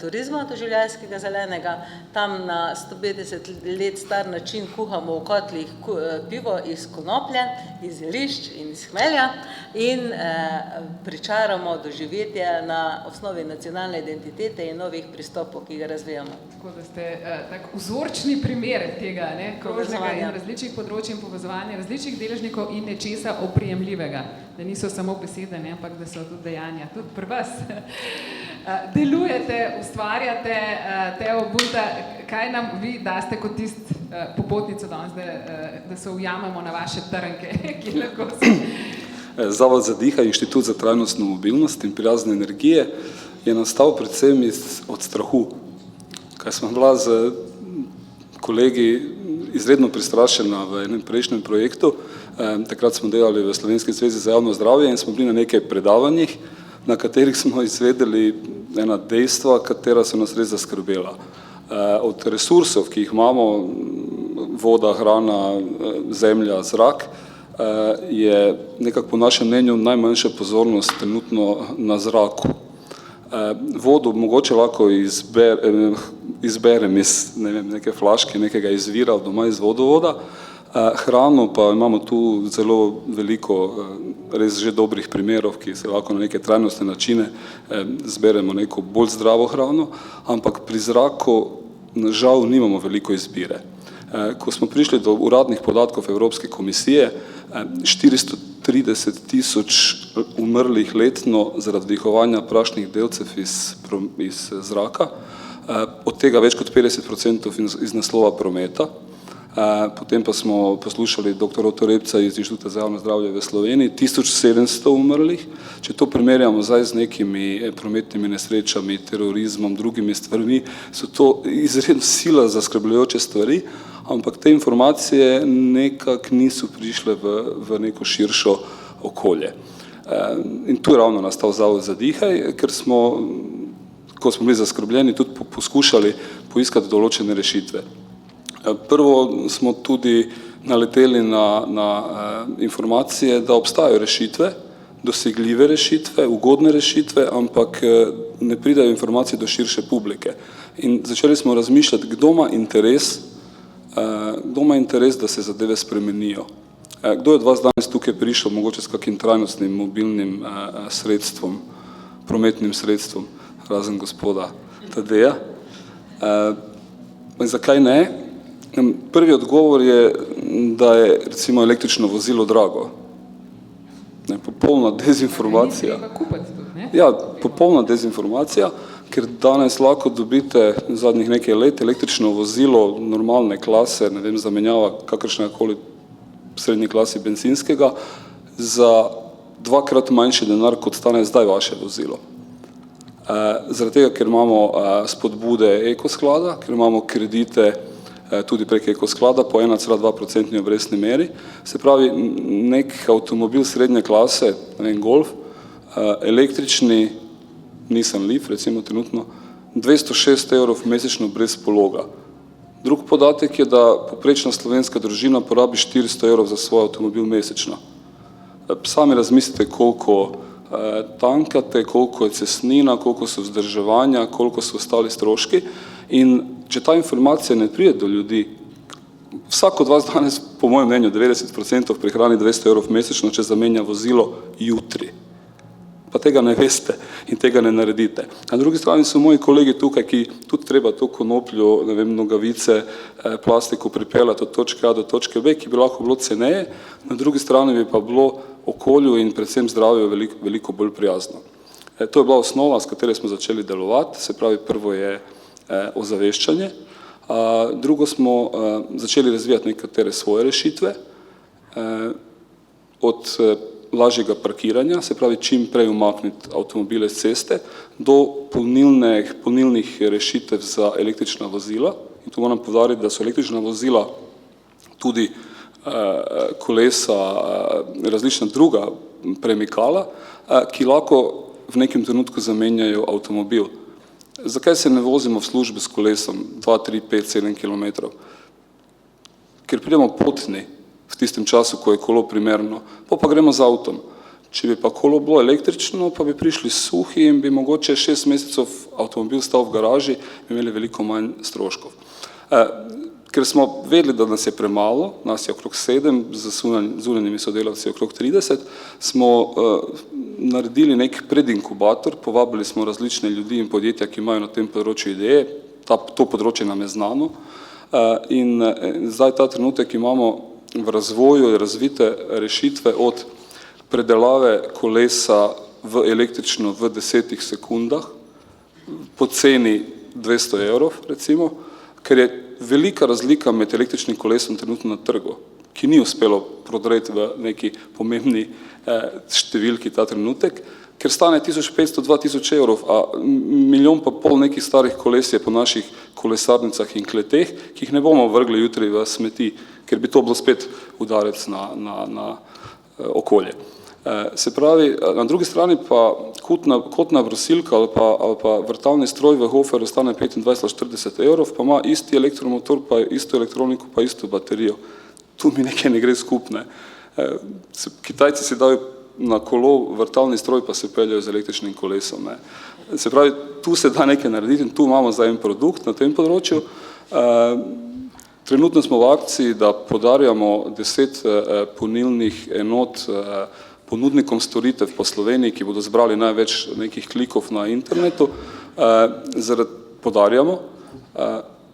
turizma doživljajskega zelenega. Tam na 150 let star način kuhamo v kotlih pivo iz konoplje, iz zelišč in iz hmelja in pričaramo doživetje na osnovi nacionalne identitete in novih pristopov, ki ga razvijamo. Tako da ste tak vzorčni primer tega, ne, krožnega in različnih področij in povezovanja različnih deležnikov in nečesa oprijemljivega, da niso samo besede, ne, ampak da so tudi dejanja, tudi pri vas. Delujete, ustvarjate, Teo Bunta, kaj nam vi daste kot popotnico danes, da se ujamemo na vaše trnke, ki lahko se... Zavod za dihaj, Inštitut za trajnostno mobilnost in prijazne energije je nastal predvsem od strahu, kaj smo bila z kolegi izredno pristrašena v enem prejšnjem projektu. Takrat smo delali v Slovenski zvezi za javno zdravje in smo bili na nekaj predavanjih, na katerih smo izvedeli ena dejstva, katera so nas res zaskrbela. Od resursov, ki jih imamo, voda, hrana, zemlja, zrak, je nekako po našem mnenju najmanjša pozornost trenutno na zraku. Vodo mogoče lahko izberem iz neke flaške, nekega izvira doma iz vodovoda, hrano pa imamo tu zelo veliko res že dobrih primerov, ki se lahko na neke trajnostne načine zberemo neko bolj zdravo hrano, ampak pri zraku žal nimamo veliko izbire. Ko smo prišli do uradnih podatkov Evropske komisije, 430.000 umrlih letno zaradi vdihovanja prašnih delcev iz zraka, od tega več kot 50% iz naslova prometa. Potem pa smo poslušali dr. Oto Repca iz Inštituta za javno zdravje v Sloveniji, 1700 umrlih. Če to primerjamo zdaj z nekimi prometnimi nesrečami, terorizmom, drugimi stvarmi, so to izredno sila zaskrbljujoče stvari, ampak te informacije nekako niso prišle v neko širšo okolje. In tu je ravno nastal Zavod za dihaj, ker smo, ko smo bili zaskrbljeni, tudi poskušali poiskati določene rešitve. Prvo smo tudi naleteli na informacije, da obstajajo rešitve, dosegljive rešitve, ugodne rešitve, ampak ne pridajo informacije do širše publike. In začeli smo razmišljati, kdo ima interes, da se zadeve spremenijo. Kdo je od vas danes tukaj prišel, mogoče s kakim trajnostnim mobilnim sredstvom, prometnim sredstvom, razen gospoda Tadeja? Zakaj ne? Prvi odgovor je, da je recimo električno vozilo drago. Popolna dezinformacija. Ja, popolna dezinformacija, ker danes lahko dobite zadnjih nekaj let električno vozilo normalne klase, ne vem, zamenjava kakršnekoli srednji klasi bencinskega, za 2-krat manjši denar, kot stane zdaj vaše vozilo. Zaradi tega, ker imamo spodbude ekosklada, ker imamo kredite tudi prek ekosklada po 1,2% obrestni meri. Se pravi, nek avtomobil srednje klase, Golf, električni, Nissan Leaf, recimo trenutno, 206 € mesečno brez pologa. Drug podatek je, da poprečna slovenska družina porabi 400 € za svoj avtomobil mesečno. Sami razmislite, koliko tankate, koliko je cestnina, koliko so vzdrževanja, koliko so ostali stroški. In če ta informacija ne pride do ljudi, vsak od vas danes, po mojem mnenju, 90% prihrani 200 € mesečno, če zamenja vozilo jutri. Pa tega ne veste in tega ne naredite. Na drugi strani so moji kolegi tukaj, ki tudi treba to konopljo, ne vem, nogavice, plastiko pripeljati od točke A do točke B, ki bi lahko bilo ceneje, na drugi strani bi pa bilo okolju in predvsem zdravju veliko bolj prijazno. To je bila osnova, s katero smo začeli delovati, se pravi, prvo je ozaveščanje, drugo smo začeli razvijati nekatere svoje rešitve, od lažjega parkiranja, se pravi čim prej umakniti avtomobile z ceste, do polnilnih rešitev za električna vozila. In tu moram poudariti, da so električna vozila tudi kolesa, različna druga premikala, ki lahko v nekem trenutku zamenjajo avtomobil. Zakaj se ne vozimo v službi s kolesom 2, 3, 5, 7 km? Ker pridemo potni v tistem času, ko je kolo primerno, pa gremo z avtom. Če bi pa kolo bilo električno, pa bi prišli suhi in bi mogoče 6 mesecev avtomobil stal v garaži, bi imeli veliko manj stroškov. Ker smo vedeli, da nas je premalo, nas je okrog 7, z zunanjimi sodelavci okrog 30, smo naredili nek predinkubator, povabili smo različne ljudi in podjetja, ki imajo na tem področju ideje, to področje nam je znano in zdaj ta trenutek imamo v razvoju razvite rešitve od predelave kolesa v električno v 10 sekundah, po ceni 200 evrov, recimo, ker je velika razlika med električnim kolesom trenutno na trgu, ki ni uspelo prodreti v neki pomembni številki ta trenutek, ker stane 1500-2000 evrov, a 1,5 milijona nekih starih koles je po naših kolesarnicah in kleteh, ki jih ne bomo vrgli jutri v smeti, ker bi to bilo spet udarec na okolje. Se pravi, na drugi strani pa kotna brusilka ali pa vrtalni stroj v Hoferju stane 25-40 evrov, pa ima isti elektromotor, pa isto elektroniko, pa isto baterijo. Tu mi nekaj ne gre skupne. Kitajci si dajo na kolo vrtalni stroj, pa se peljajo z električnim kolesom. Se pravi, tu se da nekaj narediti in tu imamo zdaj en produkt na tem področju. Trenutno smo v akciji, da podarjamo 10 polnilnih enot ponudnikom storitev po Sloveniji, ki bodo zbrali največ nekih klikov na internetu, podarjamo.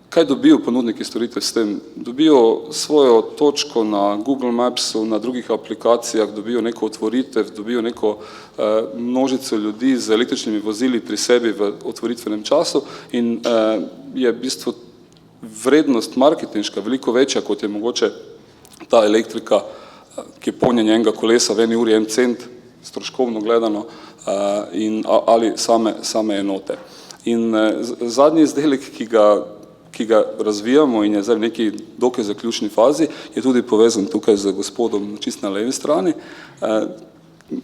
Kaj dobijo ponudniki storitev s tem? Dobijo svojo točko na Google Mapsu, na drugih aplikacijah, dobijo neko otvoritev, dobijo neko množico ljudi z električnimi vozili pri sebi v otvoritvenem času in je v bistvu vrednost marketinška veliko večja, kot je mogoče ta elektrika, ki je polnjenje enega kolesa v 1 uri 1 cent, stroškovno gledano, ali same enote. In zadnji izdelek, ki ga razvijamo in je zdaj v neki dokaj zaključni fazi, je tudi povezan tukaj z gospodom čisto na levi strani,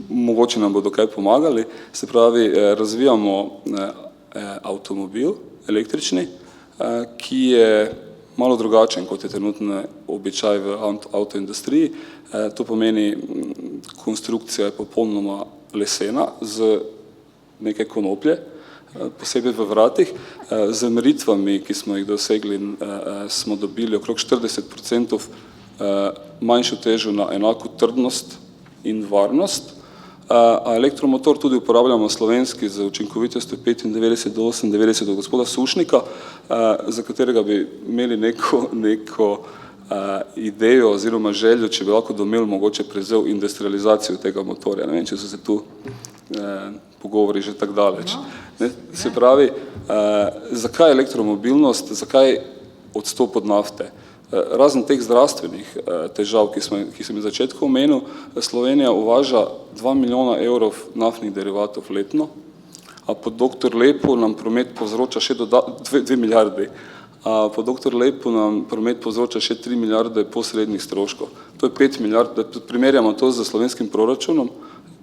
mogoče nam bodo kaj pomagali, se pravi, razvijamo avtomobil električni, ki je malo drugačen, kot je trenutno običaj v avtoindustriji. To pomeni, konstrukcija je popolnoma lesena z nekaj konoplje, posebej v vratih. Z meritvami, ki smo jih dosegli, smo dobili okrog 40% manjšo težo na enako trdnost in varnost. A elektromotor tudi uporabljamo slovenski z učinkovitostjo 95 do 98 od gospoda Sušnika, za katerega bi imeli neko idejo oziroma željo, če bi lahko domel mogoče prevzel industrializacijo tega motorja. Ne vem, če so se tu pogovori že tako daleč. Se pravi, zakaj elektromobilnost, zakaj odstop od nafte? Razen teh zdravstvenih težav, ki sem jih v začetku omenil, Slovenija uvaža 2 milijona evrov naftnih derivatov letno, a po dr. Lepu nam promet povzroča še 2 milijardi, a po dr. Lepu nam promet povzroča še 3 milijarde posrednih stroškov. To je 5 milijard, da primerjamo to z slovenskim proračunom,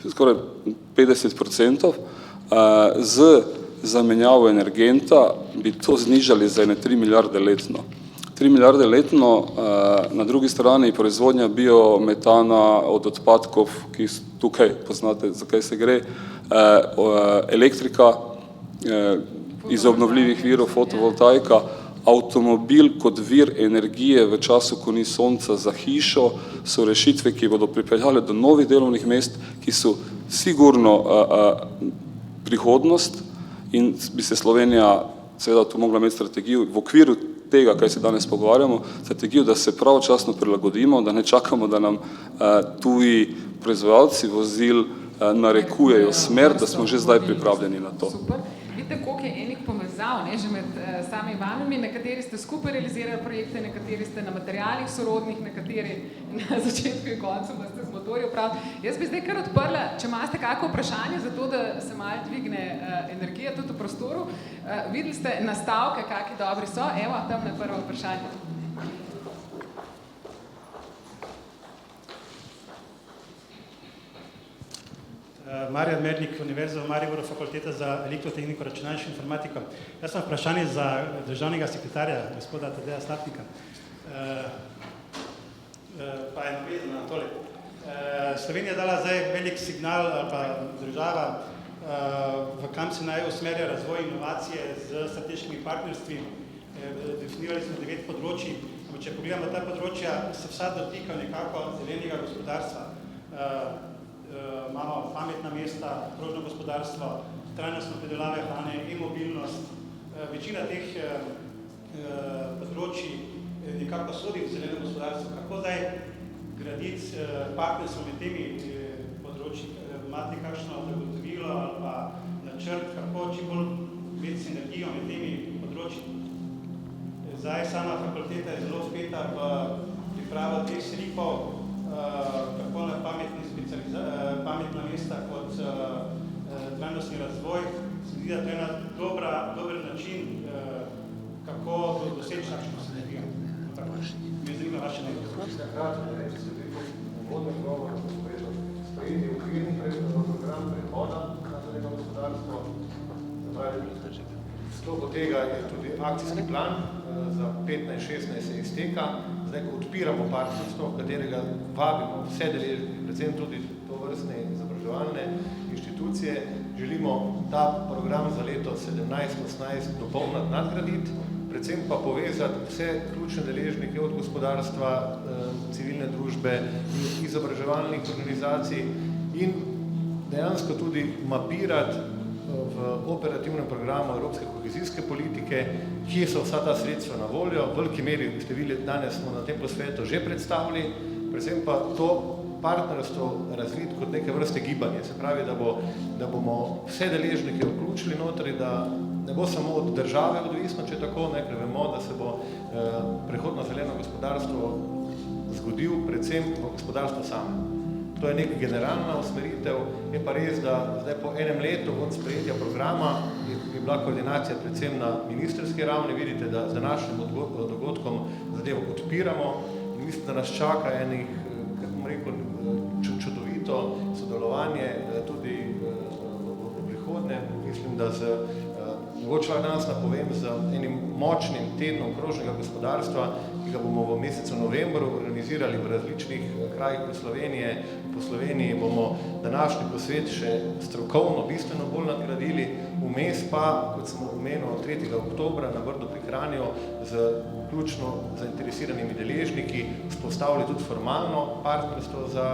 skoraj 50%, z zamenjavo energenta bi to znižali za 3 milijarde letno. 3 milijarde letno, na drugi strani proizvodnja biometana od odpadkov, ki tukaj poznate, zakaj se gre, elektrika iz obnovljivih virov, fotovoltaika, avtomobil kot vir energije v času, ko ni sonca za hišo, so rešitve, ki bodo pripeljale do novih delovnih mest, ki so sigurno prihodnost in bi se Slovenija seveda tu mogla imeti strategijo v okviru tega, kaj se danes pogovarjamo, strategijo, da se pravočasno prilagodimo, da ne čakamo, da nam tuji proizvajalci vozil narekujejo smer, da smo že zdaj pripravljeni na to. Super. Vidite, koliko je enih povezav, že med sami vami, nekateri ste skupaj realizirali projekte, nekateri ste na materialih sorodnih, nekateri na začetku in koncu, da ste z motorji upravili. Jaz bi zdaj kar odprla, če imate kako vprašanje, zato da se malo dvigne energija tudi v prostoru. Videli ste nastavke, kakšni dobri so. Evo, tam na prvo vprašanje. Marjan Mernik, Univerza v Mariboru, Fakulteta za elektrotehniko, računalništvo in informatiko. Jaz sem vprašanje za državnega sekretarja, gospoda Tadeja Slapnika. Pa je navezano na tole. Slovenija dala zdaj velik signal ali pa država, v kam se naj usmerja razvoj inovacije z strateškimi partnerstvi. Definirali smo 9 področij, ampak če pogledamo ta področja, se vsa dotika nekako zelenega gospodarstva. Imamo pametna mesta, krožno gospodarstvo, trajnostno predelave hrane, e-mobilnost. Večina teh področij nekako sodi v zeleno gospodarstvo. Kako zdaj graditi partnerstvo med temi področji? Imate kakšno zagotovilo ali pa načrt, kako čim bolj imeti sinergijo med temi področji? Zdaj sama fakulteta je zelo vpeta v pripravo teh slipov, tako na pametna mesta kot trajnostni razvoj. Se zdi, da to je dober način, kako doseči takšno sinergijo. Me zanima vaše mnenje. Sprejeti okvirni program prehoda na zeleno gospodarstvo. V sklopu tega je tudi akcijski plan za 15-16 se izteka. Zdaj, ko odpiramo partnerstvo, v katerega vabimo vse deležnike, predvsem tudi tovrstne izobraževalne inštitucije, želimo ta program za leto 17-18 dopolniti, nadgraditi, predvsem pa povezati vse ključne deležnike od gospodarstva, civilne družbe, izobraževalnih organizacij in dejansko tudi mapirati v operativnem programu Evropske kohezijske politike, kje so vsa ta sredstva na voljo. V veliki meri ste videli, danes smo na tem posvetu že predstavili, predvsem pa to partnerstvo razviti kot neke vrste gibanje. Se pravi, da bomo vse deležnike vključili notri, da ne bo samo od države odvisno, če tako, ker vemo, da se bo prehod na zeleno gospodarstvo zgodil predvsem v gospodarstvu samem. To je neka generalna usmeritev, je pa res, da zdaj po enem letu od sprejetja programa je bila koordinacija predvsem na ministrski ravni. Vidite, da z današnjim dogodkom zadevo odpiramo in mislim, da nas čaka enih, kako bom rekel, čudovito sodelovanje tudi v prihodnje. Mislim, da mogoče danes napovem z enim močnim tednom krožnega gospodarstva, ki ga bomo v mesecu novembru organizirali v različnih krajih po Sloveniji bomo današnji posvet še strokovno bistveno bolj nadgradili. Vmes pa, kot smo omenili, 3. oktobra na Brdu pri Kranju z ključno zainteresiranimi deležniki vzpostavili tudi formalno partnerstvo za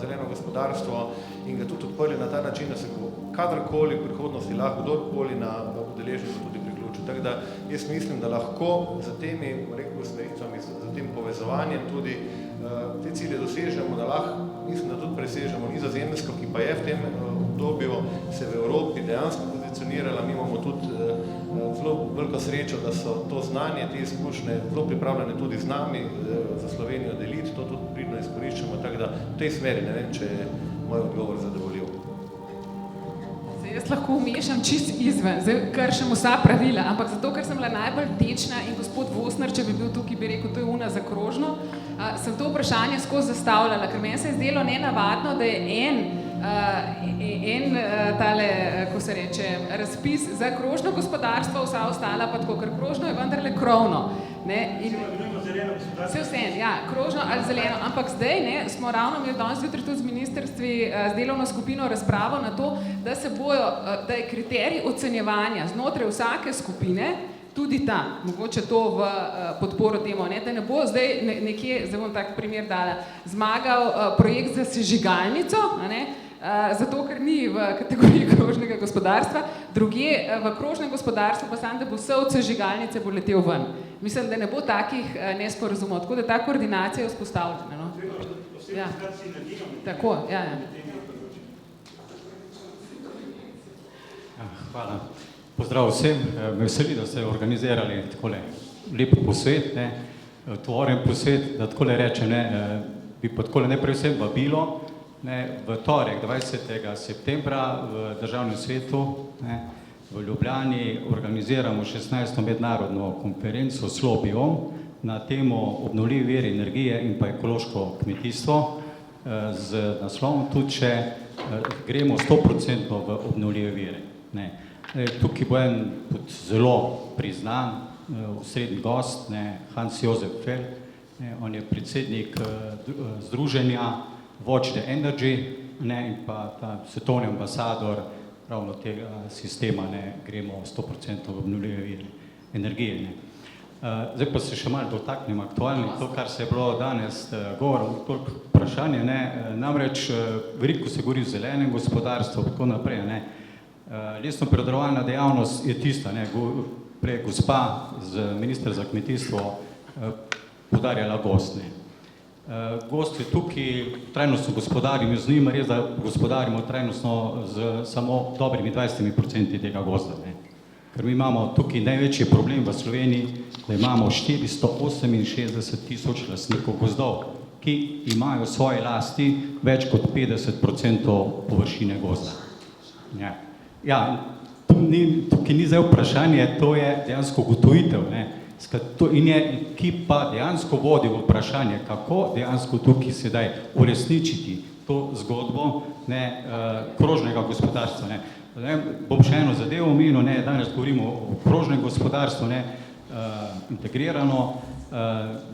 zeleno gospodarstvo in ga tudi odprli na ta način, da se bo kadarkoli v prihodnosti lahko kdorkoli na udeležencu tudi priključil. Tako da jaz mislim, da lahko za temi usmeritvami, za tem povezovanjem tudi te cilje dosežemo, da lahko, mislim, da tudi presežemo Nizozemsko, ki pa je v tem obdobju se v Evropi dejansko pozicionirala. Mi imamo tudi zelo veliko srečo, da so to znanje, te izkušnje zelo pripravljene tudi z nami za Slovenijo deliti, to tudi pridno izkoriščamo, tako da v tej smeri ne vem, če je moj odgovor zadovoljiv. Jaz lahko umešam čist izven, zdaj kršem vsa pravila, ampak zato, ker sem bila najbolj tečna in gospod Vosner, če bi bil tukaj, bi rekel, to je una za krožno, sem to vprašanje skozi zastavljala, ker meni se je zdelo nenavadno, da je tale, ko se reče, razpis za krožno gospodarstvo, vsa ostala pa tako, ker krožno je vendarle krovno. Vse vsem, ja, krožno ali zeleno, ampak zdaj smo ravno imeli danes zjutraj tudi z ministrstvi, z delovno skupino razpravo na to, da je kriterij ocenjevanja znotraj vsake skupine tudi ta, mogoče to v podporo temu, da ne bo zdaj nekje, zdaj bom tak primer dala, zmagal projekt za sežigalnico, zato ker ni v kategoriji krožnega gospodarstva, drugje v krožnem gospodarstvu pa samo, da bo vse od sežigalnice bo letel ven. Mislim, da ne bo takih nesporazumov, tako da ta koordinacija je vzpostavljena. Ja. Tako, ja. Hvala. Pozdrav vsem. Me veseli, da ste organizirali takole lep posvet, otvoren posvet, da takole reče, bi pa takole najprej vsem vabilo, v torek 20. septembra v Državnem svetu v Ljubljani organiziramo 16. mednarodno konferenco s Slobijo na temo obnovljivi viri energije in pa ekološko kmetijstvo z naslovom tudi, če gremo 100% v obnovljive vire. Tukaj bo en zelo priznan osrednji gost, Hans Josef Fell, On je predsednik združenja Watch the Energy, in pa ta svetovni ambasador ravno tega sistema, gremo 100% obnovljive vire energije. Zdaj pa se še malo dotaknem aktualnih, to, kar se je bilo danes govorilo, toliko vprašanje, namreč veliko se govori o zelenem gospodarstvu, tako naprej, lesnopredelovalna dejavnost je tista, prej gospa minister za kmetijstvo poudarjala gost. Gost je tukaj, trajnostno gospodarimo z njim, res da gospodarimo trajnostno z samo dobrimi 20% tega gozda. Ker mi imamo tukaj največji problem v Sloveniji, da imamo 468 tisoč lastnikov gozdov, ki imajo v svoji lasti več kot 50% površine gozda. Ja, tukaj ni zdaj vprašanje, to je dejansko ugotovitev, in je, ki pa dejansko vodi v vprašanje, kako dejansko tukaj sedaj uresničiti to zgodbo krožnega gospodarstva. Bom še eno zadevo omenil, danes govorimo o krožnem gospodarstvu, integrirano,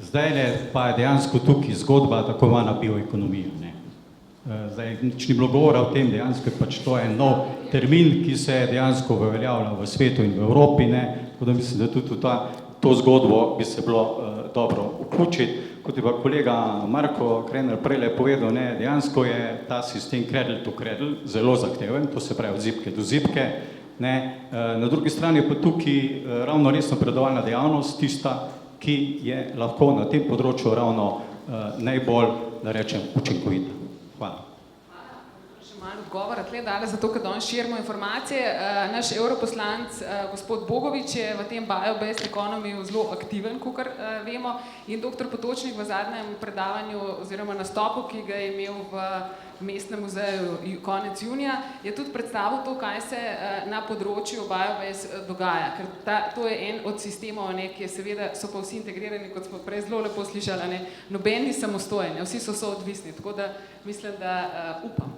zdajle pa je dejansko tukaj zgodba tako imena bioekonomija. Zdaj, nič ni bilo govora o tem, dejansko je pač to en nov termin, ki se dejansko uveljavlja v svetu in v Evropi, tako da mislim, da tudi to zgodbo bi se bilo dobro vključiti. Kot je pa kolega Marko Krenar prej povedal, dejansko je ta sistem cradle to cradle zelo zahteven, to se pravi od zibke do zibke. Na drugi strani pa tukaj ravno lesnopredelovalna dejavnost tista, ki je lahko na tem področju ravno najbolj, da rečem, učinkovita. Hvala. Še malo odgovora tle dala, zato ker danes širimo informacije. Naš europoslanc gospod Bogovič je v tem bio-based economy zelo aktiven, kakor vemo, in dr. Potočnik v zadnjem predavanju oziroma nastopu, ki ga je imel v Mestnem muzeju konec junija, je tudi predstavil to, kaj se na področju bio-based dogaja, ker to je en od sistemov, ki je seveda, so pa vsi integrirani, kot smo prej zelo lepo slišali, noben ni samostojen, vsi so soodvisni, tako da mislim, da upam,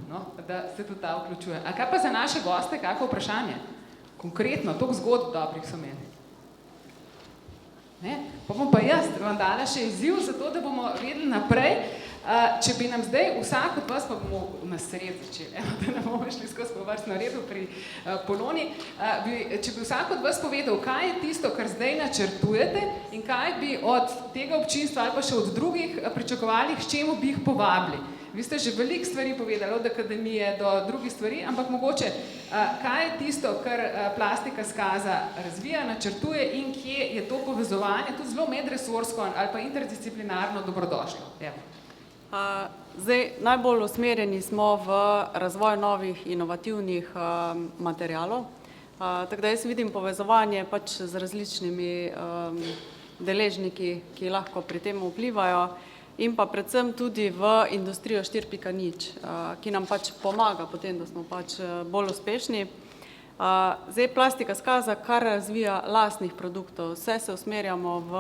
da se tudi ta vključuje. A kaj pa za naše goste, kako vprašanje? Konkretno, toliko zgodb dobrih so imeli. Pa bom pa jaz vam dala še izziv za to, da bomo vedeli naprej. Če bi nam zdaj vsak od vas, pa bomo na sred začeli, da ne bomo šli skozi po vrstno redu pri Poloni, če bi vsak od vas povedal, kaj je tisto, kar zdaj načrtujete in kaj bi od tega občinstva ali pa še od drugih pričakovali, s čemu bi jih povabili. Vi ste že veliko stvari povedali, od akademije do drugih stvari, ampak mogoče, kaj je tisto, kar Plastika Skaza razvija, načrtuje in kje je to povezovanje, tudi zelo medresorsko ali pa interdisciplinarno dobrodošlo? Zdaj, najbolj usmerjeni smo v razvoj novih inovativnih materialov, tako da jaz vidim povezovanje pač z različnimi deležniki, ki lahko pri tem vplivajo, in pa predvsem tudi v industrijo 4.0, ki nam pač pomaga potem, da smo pač bolj uspešni. Zdaj, Plastika Skaza kar razvija lastnih produktov, vse se usmerjamo v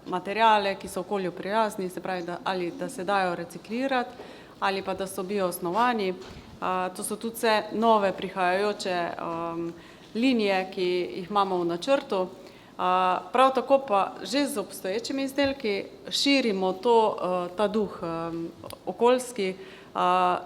materiale, ki so okolju prijazni, se pravi, ali da se dajo reciklirati, ali pa da so bioosnovani. To so tudi vse nove prihajajoče linije, ki jih imamo v načrtu. Prav tako pa že z obstoječimi izdelki širimo ta duh okoljski.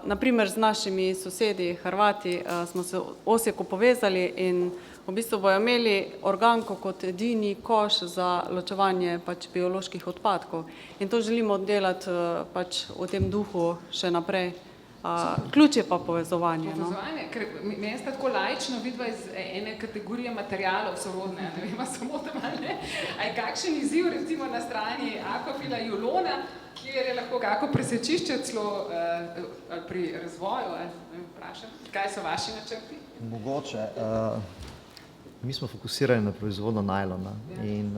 Naprimer z našimi sosedi Hrvati smo se v Osijeku povezali in v bistvu bojo imeli organko kot edini koš za ločevanje pač bioloških odpadkov. In to želimo delati pač v tem duhu še naprej. Ključ je pa povezovanje. Povezovanje, ker meni sta tako laično vidva iz ene kategorije materialov sorodne, ne vem, samo tam ali ne. A je kakšen izziv recimo na strani Aquafila Julona, kjer je lahko kako presečišče celo pri razvoju, vprašam, kaj so vaši načrti? Mogoče. Mi smo fokusirani na proizvodnjo najlona in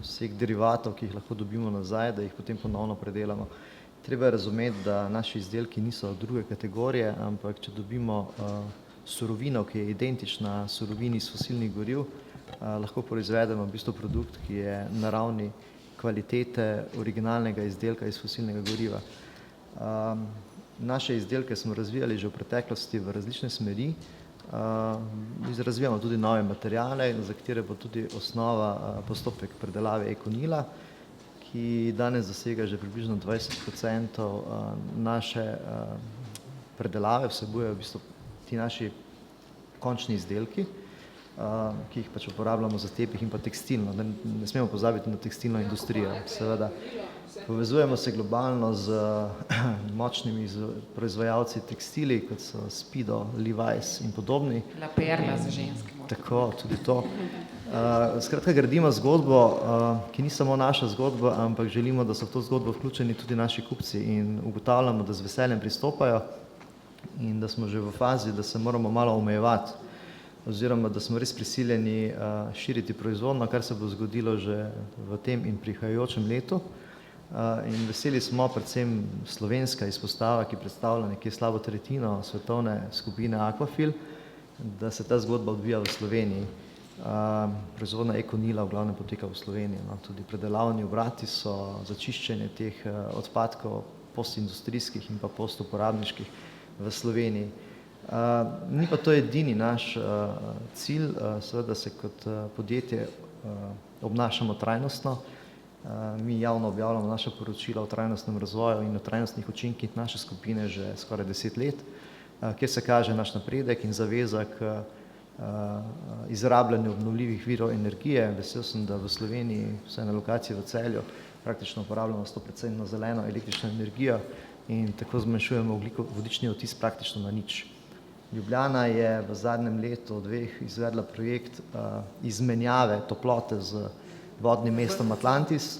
vseh derivatov, ki jih lahko dobimo nazaj, da jih potem ponovno predelamo. Treba je razumeti, da naši izdelki niso druge kategorije, ampak če dobimo surovino, ki je identična surovini iz fosilnih goriv, lahko proizvedemo v bistvu produkt, ki je na ravni kvalitete originalnega izdelka iz fosilnega goriva. Naše izdelke smo razvijali že v preteklosti v različne smeri. Razvijamo tudi nove materiale, za katere bo tudi osnova postopek predelave ekonila, ki danes zasega že približno 20% naše predelave, vsebujejo v bistvu ti naši končni izdelki, ki jih pač uporabljamo za tepih in pa tekstilno. Ne smemo pozabiti na tekstilno industrijo, seveda. Povezujemo se globalno z močnimi proizvajalci tekstili, kot so Speedo, Levi's in podobni. La Perla za ženske. Tako, tudi to. Skratka, gradimo zgodbo, ki ni samo naša zgodba, ampak želimo, da so v to zgodbo vključeni tudi naši kupci in ugotavljamo, da z veseljem pristopajo in da smo že v fazi, da se moramo malo omejevati oziroma da smo res prisiljeni širiti proizvodnjo, kar se bo zgodilo že v tem in prihajajočem letu. In veseli smo, predvsem slovenska izpostava, ki predstavlja nekje slabo tretjino svetovne skupine Aquafil, da se ta zgodba odvija v Sloveniji. Proizvodnja Econila v glavnem poteka v Sloveniji. Tudi predelavni obrati so za čiščenje teh odpadkov postindustrijskih in pa postuporabniških v Sloveniji. Ni pa to edini naš cilj, seveda se kot podjetje obnašamo trajnostno. Mi javno objavljamo naša poročila o trajnostnem razvoju in o trajnostnih učinkih naše skupine že skoraj 10 let, kjer se kaže naš napredek in zaveza k izrabljanju obnovljivih virov energije. Vesel sem, da v Sloveniji, vsaj na lokaciji v Celju, praktično uporabljamo 100% zeleno električno energijo in tako zmanjšujemo ogljikovodični odtis praktično na nič. Ljubljana je v zadnjem letu, dveh izvedla projekt izmenjave toplote z vodnim mestom Atlantis,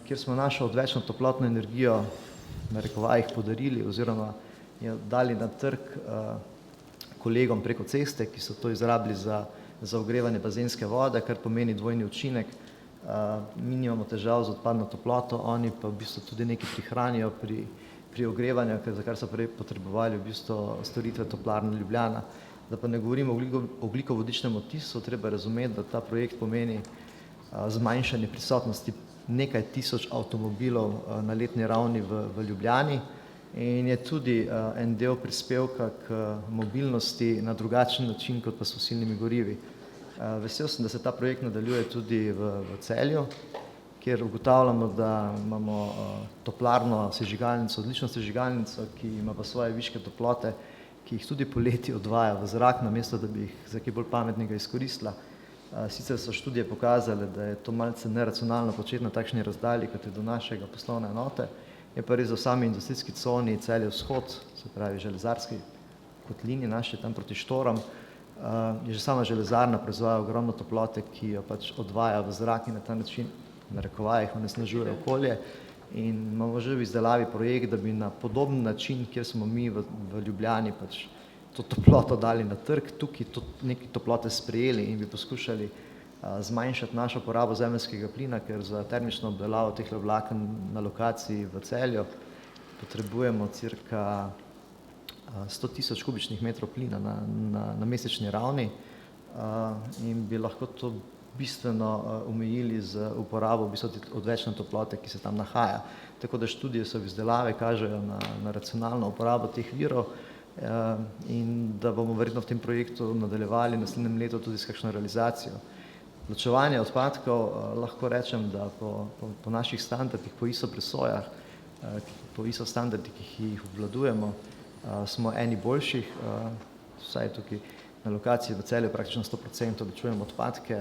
kjer smo našo odvečno toplotno energijo na narekovajih podarili oziroma jo dali na trg kolegom preko ceste, ki so to izrabili za ogrevanje bazenske vode, kar pomeni dvojni učinek. Mi nimamo težav z odpadno toploto, oni pa v bistvu tudi nekaj prihranijo pri ogrevanju, za kar so prej potrebovali v bistvu storitve Toplarne Ljubljana. Da pa ne govorimo o ogljikovodičnem odtisu, treba razumeti, da ta projekt pomeni zmanjšanje prisotnosti nekaj tisoč avtomobilov na letni ravni v Ljubljani in je tudi en del prispevka k mobilnosti na drugačen način kot pa s fosilnimi gorivi. Vesel sem, da se ta projekt nadaljuje tudi v Celju, kjer ugotavljamo, da imamo toplarno sežigalnico, odlično sežigalnico, ki ima pa svoje viške toplote, ki jih tudi poleti odvaja v zrak, namesto da bi jih za kaj bolj pametnega izkoristila. Sicer so študije pokazale, da je to malce neracionalno početi na takšni razdalji, kot je do našega poslovne enote, je pa res v sami industrijski coni Celje vzhod, se pravi železarski kotlini naši tam proti Štoram, je že sama železarna proizvaja ogromno toplote, ki jo pač odvaja v zrak in na ta način na narekovajih onesnažuje okolje. In imamo že v izdelavi projekt, da bi na podoben način, kjer smo mi v Ljubljani pač to toploto dali na trg, tukaj nekaj toplote sprejeli in bi poskušali zmanjšati našo porabo zemeljskega plina, ker za termično obdelavo teh vlaken na lokaciji v Celju potrebujemo cirka 100.000 kubičnih metrov plina na mesečni ravni in bi lahko to bistveno omejili z uporabo odvečne toplote, ki se tam nahaja. Tako da študije so v izdelavi kažejo na racionalno uporabo teh virov in da bomo verjetno v tem projektu nadaljevali naslednjem letu tudi s kakšno realizacijo. Ločevanje odpadkov, lahko rečem, da po naših standardih, po ISO presojah, po ISO standardih, ki jih obvladujemo, smo eni boljših, vsaj tukaj na lokaciji v Celju praktično 100% ločujemo odpadke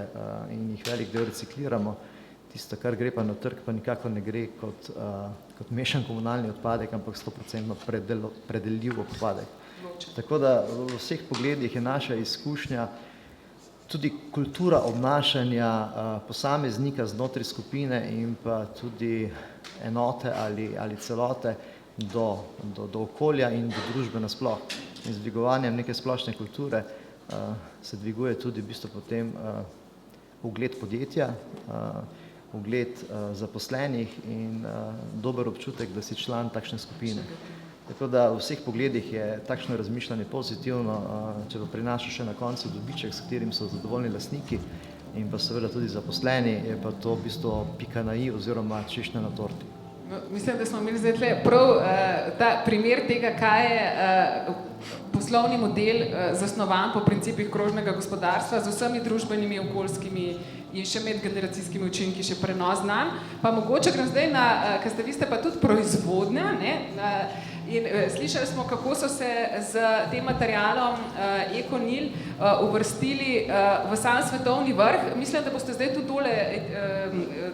in jih velik del recikliramo. Tisto, kar gre pa na trg, pa nikako ne gre kot mešan komunalni odpadek, ampak 100% predeljiv odpadek. Tako da v vseh pogledih je naša izkušnja tudi kultura obnašanja posameznika znotraj skupine in pa tudi enote ali celote do okolja in do družbe nasploh. In z dvigovanjem neke splošne kulture se dviguje tudi v bistvu potem ugled podjetja, ugled zaposlenih in dober občutek, da si član takšne skupine. Tako da v vseh pogledih je takšno razmišljanje pozitivno, če pa prinaša še na koncu dobiček, s katerim so zadovoljni lastniki in pa seveda tudi zaposleni, je pa to v bistvu pika na i oziroma češnja na torti. Mislim, da smo imeli zdaj tle prav ta primer tega, kaj je poslovni model zasnovan po principih krožnega gospodarstva z vsemi družbenimi, okoljskimi in še medgeneracijskimi učinki, še prenos znanj. Pa mogoče grem zdaj na, ker vi ste pa tudi proizvodnja, ne? In slišali smo, kako so se z tem materialom Econil uvrstili v sam svetovni vrh. Mislim, da boste zdaj tudi tole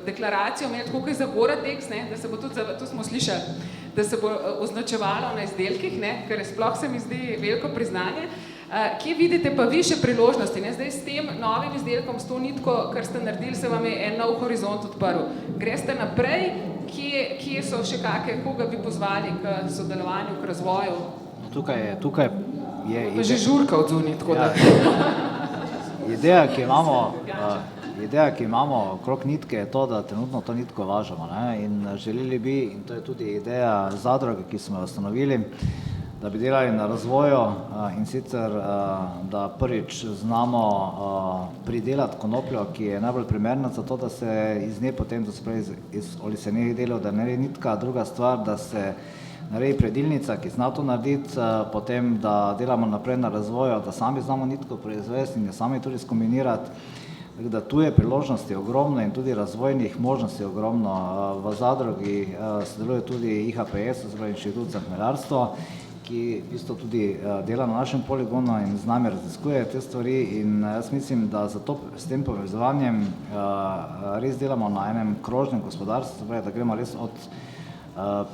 deklaracijo imeli, tako kot je za Goratex, ne? Da se bo tudi, tu smo slišali, da se bo označevalo na izdelkih, ne? Ker sploh se mi zdi veliko priznanje. Kje vidite pa vi še priložnosti? Ne? Zdaj s tem novim izdelkom, s to nitko, kar ste naredili, se vam je en nov horizont odprl. Greste naprej, kje so še kakšne, koga bi pozvali k sodelovanju, k razvoju? Tukaj je... Pa že žurka od zunaj, tako da. Ideja, ki imamo okrog nitke, je to, da trenutno to nitko važamo. Ne? In želeli bi, in to je tudi ideja zadruge, ki smo jo ustanovili, da bi delali na razvoju in sicer, da prvič znamo pridelati konopljo, ki je najbolj primerna za to, da se iz nje potem, to se pravi iz olisenih delov, da naredi nitka. Druga stvar, da se naredi predilnica, ki zna to narediti, potem, da delamo naprej na razvoju, da sami znamo nitko proizvesti in jo sami tudi skombinirati. Da tu je priložnosti ogromno in tudi razvojnih možnosti ogromno. V zadrugi sodeluje tudi IHPS, oziroma Inštitut za hmeljarstvo, ki isto tudi dela na našem poligonu in z nami raziskuje te stvari, in jaz mislim, da zato s tem povezovanjem res delamo na enem krožnem gospodarstvu, da gremo res od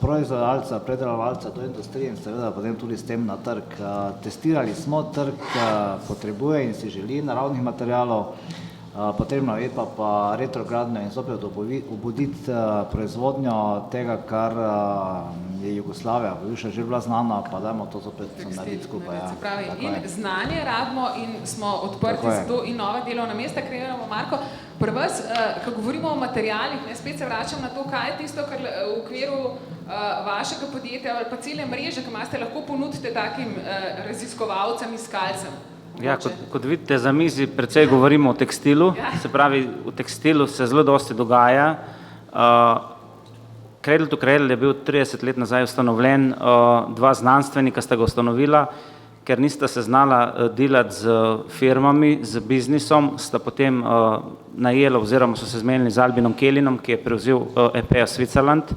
proizvajalca, predelovalca do industrije in seveda potem tudi s tem na trg. Testirali smo, trg potrebuje in si želi naravnih materialov, potrebno je pa retrogradno in zopet obuditi proizvodnjo tega, kar je Jugoslavija bivša že bila znana, pa dajmo to zopet narediti skupaj. In znanje rabimo in smo odprti za to in nova delovna mesta kreiramo. Marko, pri vas, ko govorimo o materialih, spet se vračam na to, kaj je tisto, kar v okviru vašega podjetja ali pa cele mreže, ki imate, lahko ponudite takim raziskovalcem, iskalcem. Ja, kot vidite, za mizi precej govorimo o tekstilu, se pravi, v tekstilu se zelo dosti dogaja. Cradle to Cradle je bil 30 let nazaj ustanovljen, dva znanstvenika sta ga ustanovila, ker nista se znala delati z firmami, z biznisom, sta potem najela oziroma so se zmenili z Albinom Kellinom, ki je prevzel EPEA Switzerland.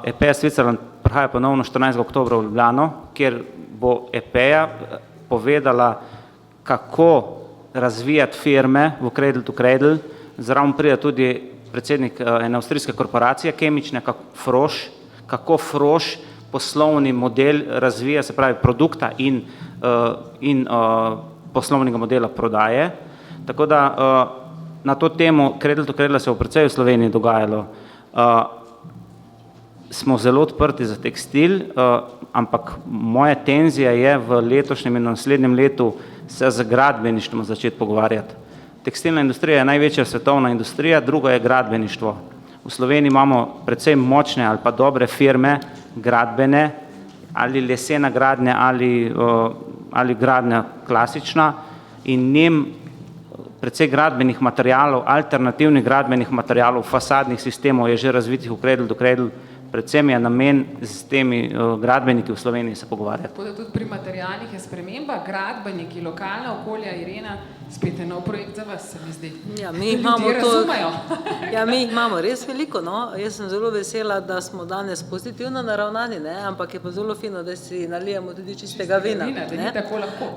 EPEA Switzerland prihaja ponovno 14. oktobra v Ljubljano, kjer bo EPEA povedala, kako razvijati firme v Cradle to Cradle. Zraven pride tudi predsednik ene avstrijske korporacije, kemične, kako Frosch poslovni model razvija, se pravi produkta in poslovnega modela prodaje. Tako da na to temo Cradle to Cradle se v precej v Sloveniji dogajalo. Smo zelo odprti za tekstil, ampak moja tenzija je v letošnjem in naslednjem letu se z gradbeništvom začeti pogovarjati. Tekstilna industrija je največja svetovna industrija, drugo je gradbeništvo. V Sloveniji imamo precej močne ali pa dobre firme, gradbene, ali lesena gradnja ali gradnja klasična, in njem precej gradbenih materialov, alternativnih gradbenih materialov, fasadnih sistemov je že razvitih v Cradle to Cradle. Predvsem je namen s temi gradbeniki v Sloveniji se pogovarjati. Tako da tudi pri materialih je sprememba, gradbeniki, lokalna okolja, Irena, spet je nov projekt za vas, se mi zdi. Ja, mi jih imamo res veliko, no. Jaz sem zelo vesela, da smo danes pozitivno naravnani, ne, ampak je pa zelo fino, da si nalijemo tudi čistega vina.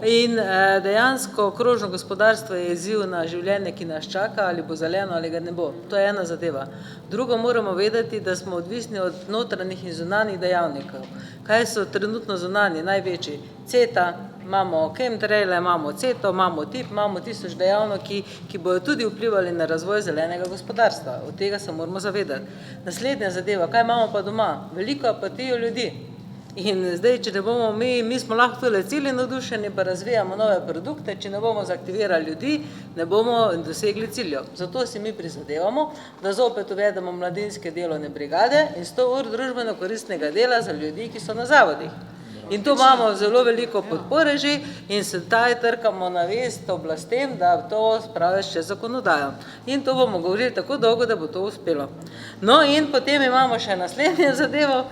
In dejansko krožno gospodarstvo je izziv na življenje, ki nas čaka, ali bo zeleno ali ga ne bo. To je ena zadeva. Drugo moramo vedeti, da smo odvisni od notranjih in zunanjih dejavnikov. Kaj so trenutno zunanji, največji? CETA, imamo chemtraile, imamo CETO, imamo TIP, imamo tisoč dejavniki, ki bojo tudi vplivali na razvoj zelenega gospodarstva. Od tega se moramo zavedati. Naslednja zadeva, kaj imamo pa doma? Veliko apatijo ljudi. In zdaj, če ne bomo mi smo lahko tole cilji navdušeni, pa razvijamo nove produkte, če ne bomo zaaktivirali ljudi, ne bomo dosegli ciljev. Zato si mi prizadevamo, da zopet uvedemo mladinske delovne brigade in 100 ur družbeno koristnega dela za ljudi, ki so na zavodih. In tu imamo zelo veliko podpore že in sedaj trkamo na vest oblastem, da to spraviš čez zakonodajo. In to bomo govorili tako dolgo, da bo to uspelo. No in potem imamo še naslednjo zadevo,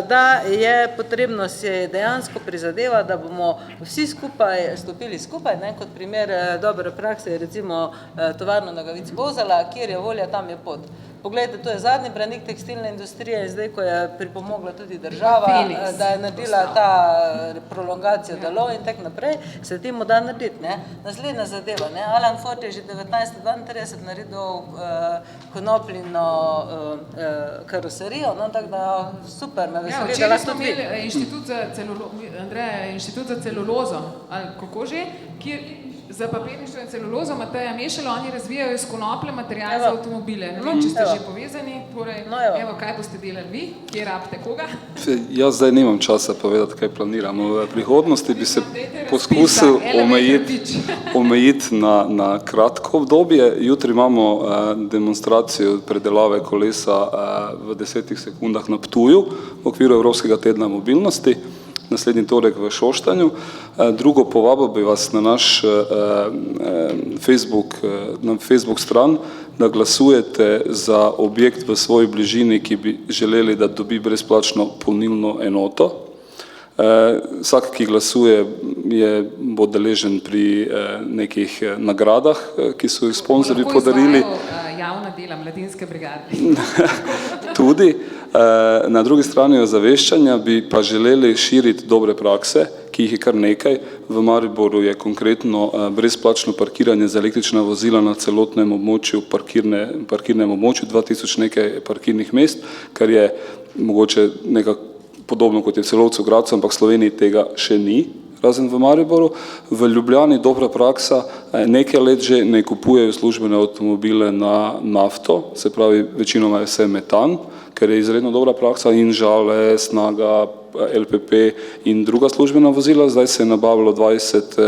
da je potrebno se dejansko prizadeva, da bomo vsi skupaj stopili skupaj, ne, kot primer dobre prakse je recimo tovarno Nogavic Bozala, kjer je volja, tam je pot. Poglejte, to je zadnji branik tekstilne industrije in zdaj, ko je pripomogla tudi država, da je naredila ta prolongacijo delov in tak naprej, se temu da narediti. Ne. Naslednja zadeva, ne. Alan Ford je že 1932 naredil konopljino karoserijo, no, tako da super, me veseli, da lahko tudi. Včeraj smo imeli inštitut za celulozo, ali kako že, kjer za papirništvo in celulozo Mateja Mešelo, oni razvijajo iz konoplje material za avtomobile. Ne vem, če ste že povezani, torej, evo, kaj boste delali vi, kje rabite koga? Jaz zdaj nimam časa povedati, kaj planiramo. V prihodnosti bi se poskusil omejiti na kratko obdobje. Jutri imamo demonstracijo predelave kolesa v 10 sekundah na Ptuju v okviru Evropskega tedna mobilnosti. Naslednji torek v Šoštanju. Drugo, povabil bi vas na naš Facebook stran, da glasujete za objekt v svoji bližini, ki bi želeli, da dobi brezplačno polnilno enoto. Vsak, ki glasuje, bo deležen pri nekih nagradah, ki so jih sponzorji podarili. Lahko izvajajo javna dela Mladinske brigade. Tudi. Na drugi strani ozaveščanja bi pa želeli širiti dobre prakse, ki jih je kar nekaj. V Mariboru je konkretno brezplačno parkiranje za električna vozila na celotnem območju, parkirnem območju, 2000 nekaj parkirnih mest, kar je mogoče nekako podobno kot je Celovcu, Gradcu, ampak v Sloveniji tega še ni, razen v Mariboru. V Ljubljani dobra praksa, nekaj let že ne kupujejo službene avtomobile na nafto, se pravi večinoma je vse metan, ker je izredno dobra praksa in Žale, Snaga, LPP in druga službena vozila. Zdaj se je nabavilo 20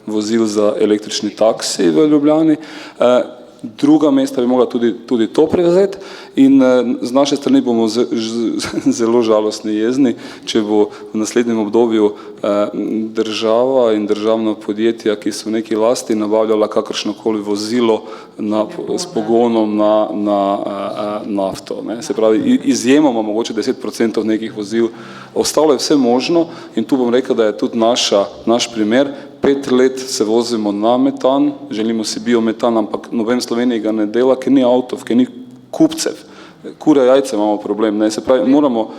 vozil za električni taksi v Ljubljani. Druga mesta bi mogla tudi to prevzeti in z naše strani bomo zelo žalostni jezni, če bo v naslednjem obdobju država in državna podjetja, ki so v neki lasti, nabavljala kakršnokoli vozilo s pogonom na nafto. Ne. Se pravi, izjemoma mogoče 10% nekih vozil, ostalo je vse možno in tu bom rekel, da je tudi naš primer. 5 let se vozimo na metan, želimo si biometan, ampak noben v Sloveniji ga ne dela, ker ni avtov, ker ni kupcev. Kure jajce imamo problem, ne? Se pravi, moramo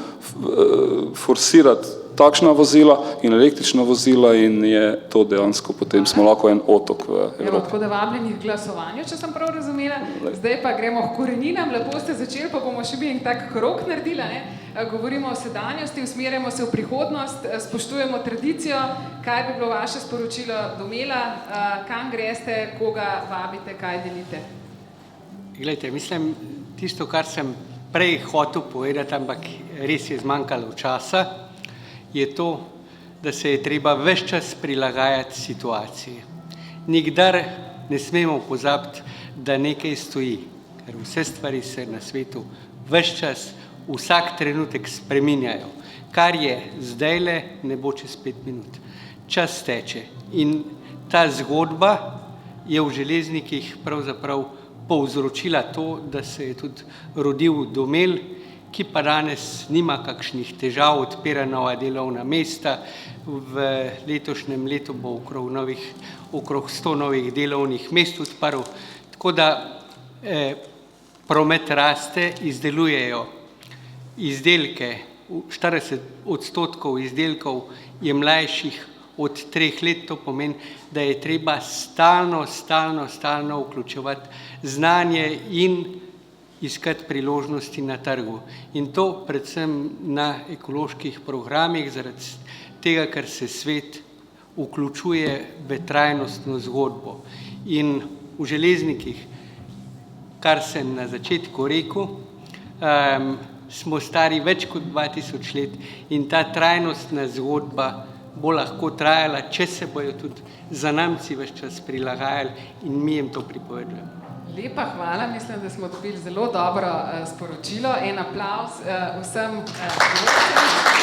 forsirati takšna vozila in električna vozila in je to dejansko, potem smo lahko en otok v Evropi. Tako da vabljeni k glasovanju, če sem prav razumela. Zdaj pa gremo k koreninam, lepo ste začeli, pa bomo še bi en tak krog naredila, ne? Govorimo o sedanjosti, usmerjamo se v prihodnost, spoštujemo tradicijo. Kaj bi bilo vaše sporočilo Domela, kam greste, koga vabite, kaj delite? Glejte, mislim, tisto, kar sem prej hotel povedati, ampak res je zmanjkalo časa, je to, da se je treba ves čas prilagajati situaciji. Nikdar ne smemo pozabiti, da nekaj stoji, ker vse stvari se na svetu ves čas, vsak trenutek spreminjajo. Kar je zdajle, ne bo čez 5 minut. Čas teče in ta zgodba je v Železnikih pravzaprav povzročila to, da se je tudi rodil Domel, ki pa danes nima kakšnih težav, odpira nova delovna mesta. V letošnjem letu bo okrog 100 novih delovnih mest odprl. Tako da promet raste, izdelujejo izdelke, 40% izdelkov je mlajših od 3 let, to pomeni, da je treba stalno vključevati znanje in iskati priložnosti na trgu. In to predvsem na ekoloških programih, zaradi tega, ker se svet vključuje v trajnostno zgodbo. In v Železnikih, kar sem na začetku rekel, smo stari več kot 2000 let in ta trajnostna zgodba bo lahko trajala, če se bojo tudi zanamci ves čas prilagajali in mi jim to pripovedujemo. Lepa hvala, mislim, da smo dobili zelo dobro sporočilo. En aplavz vsem govorcem.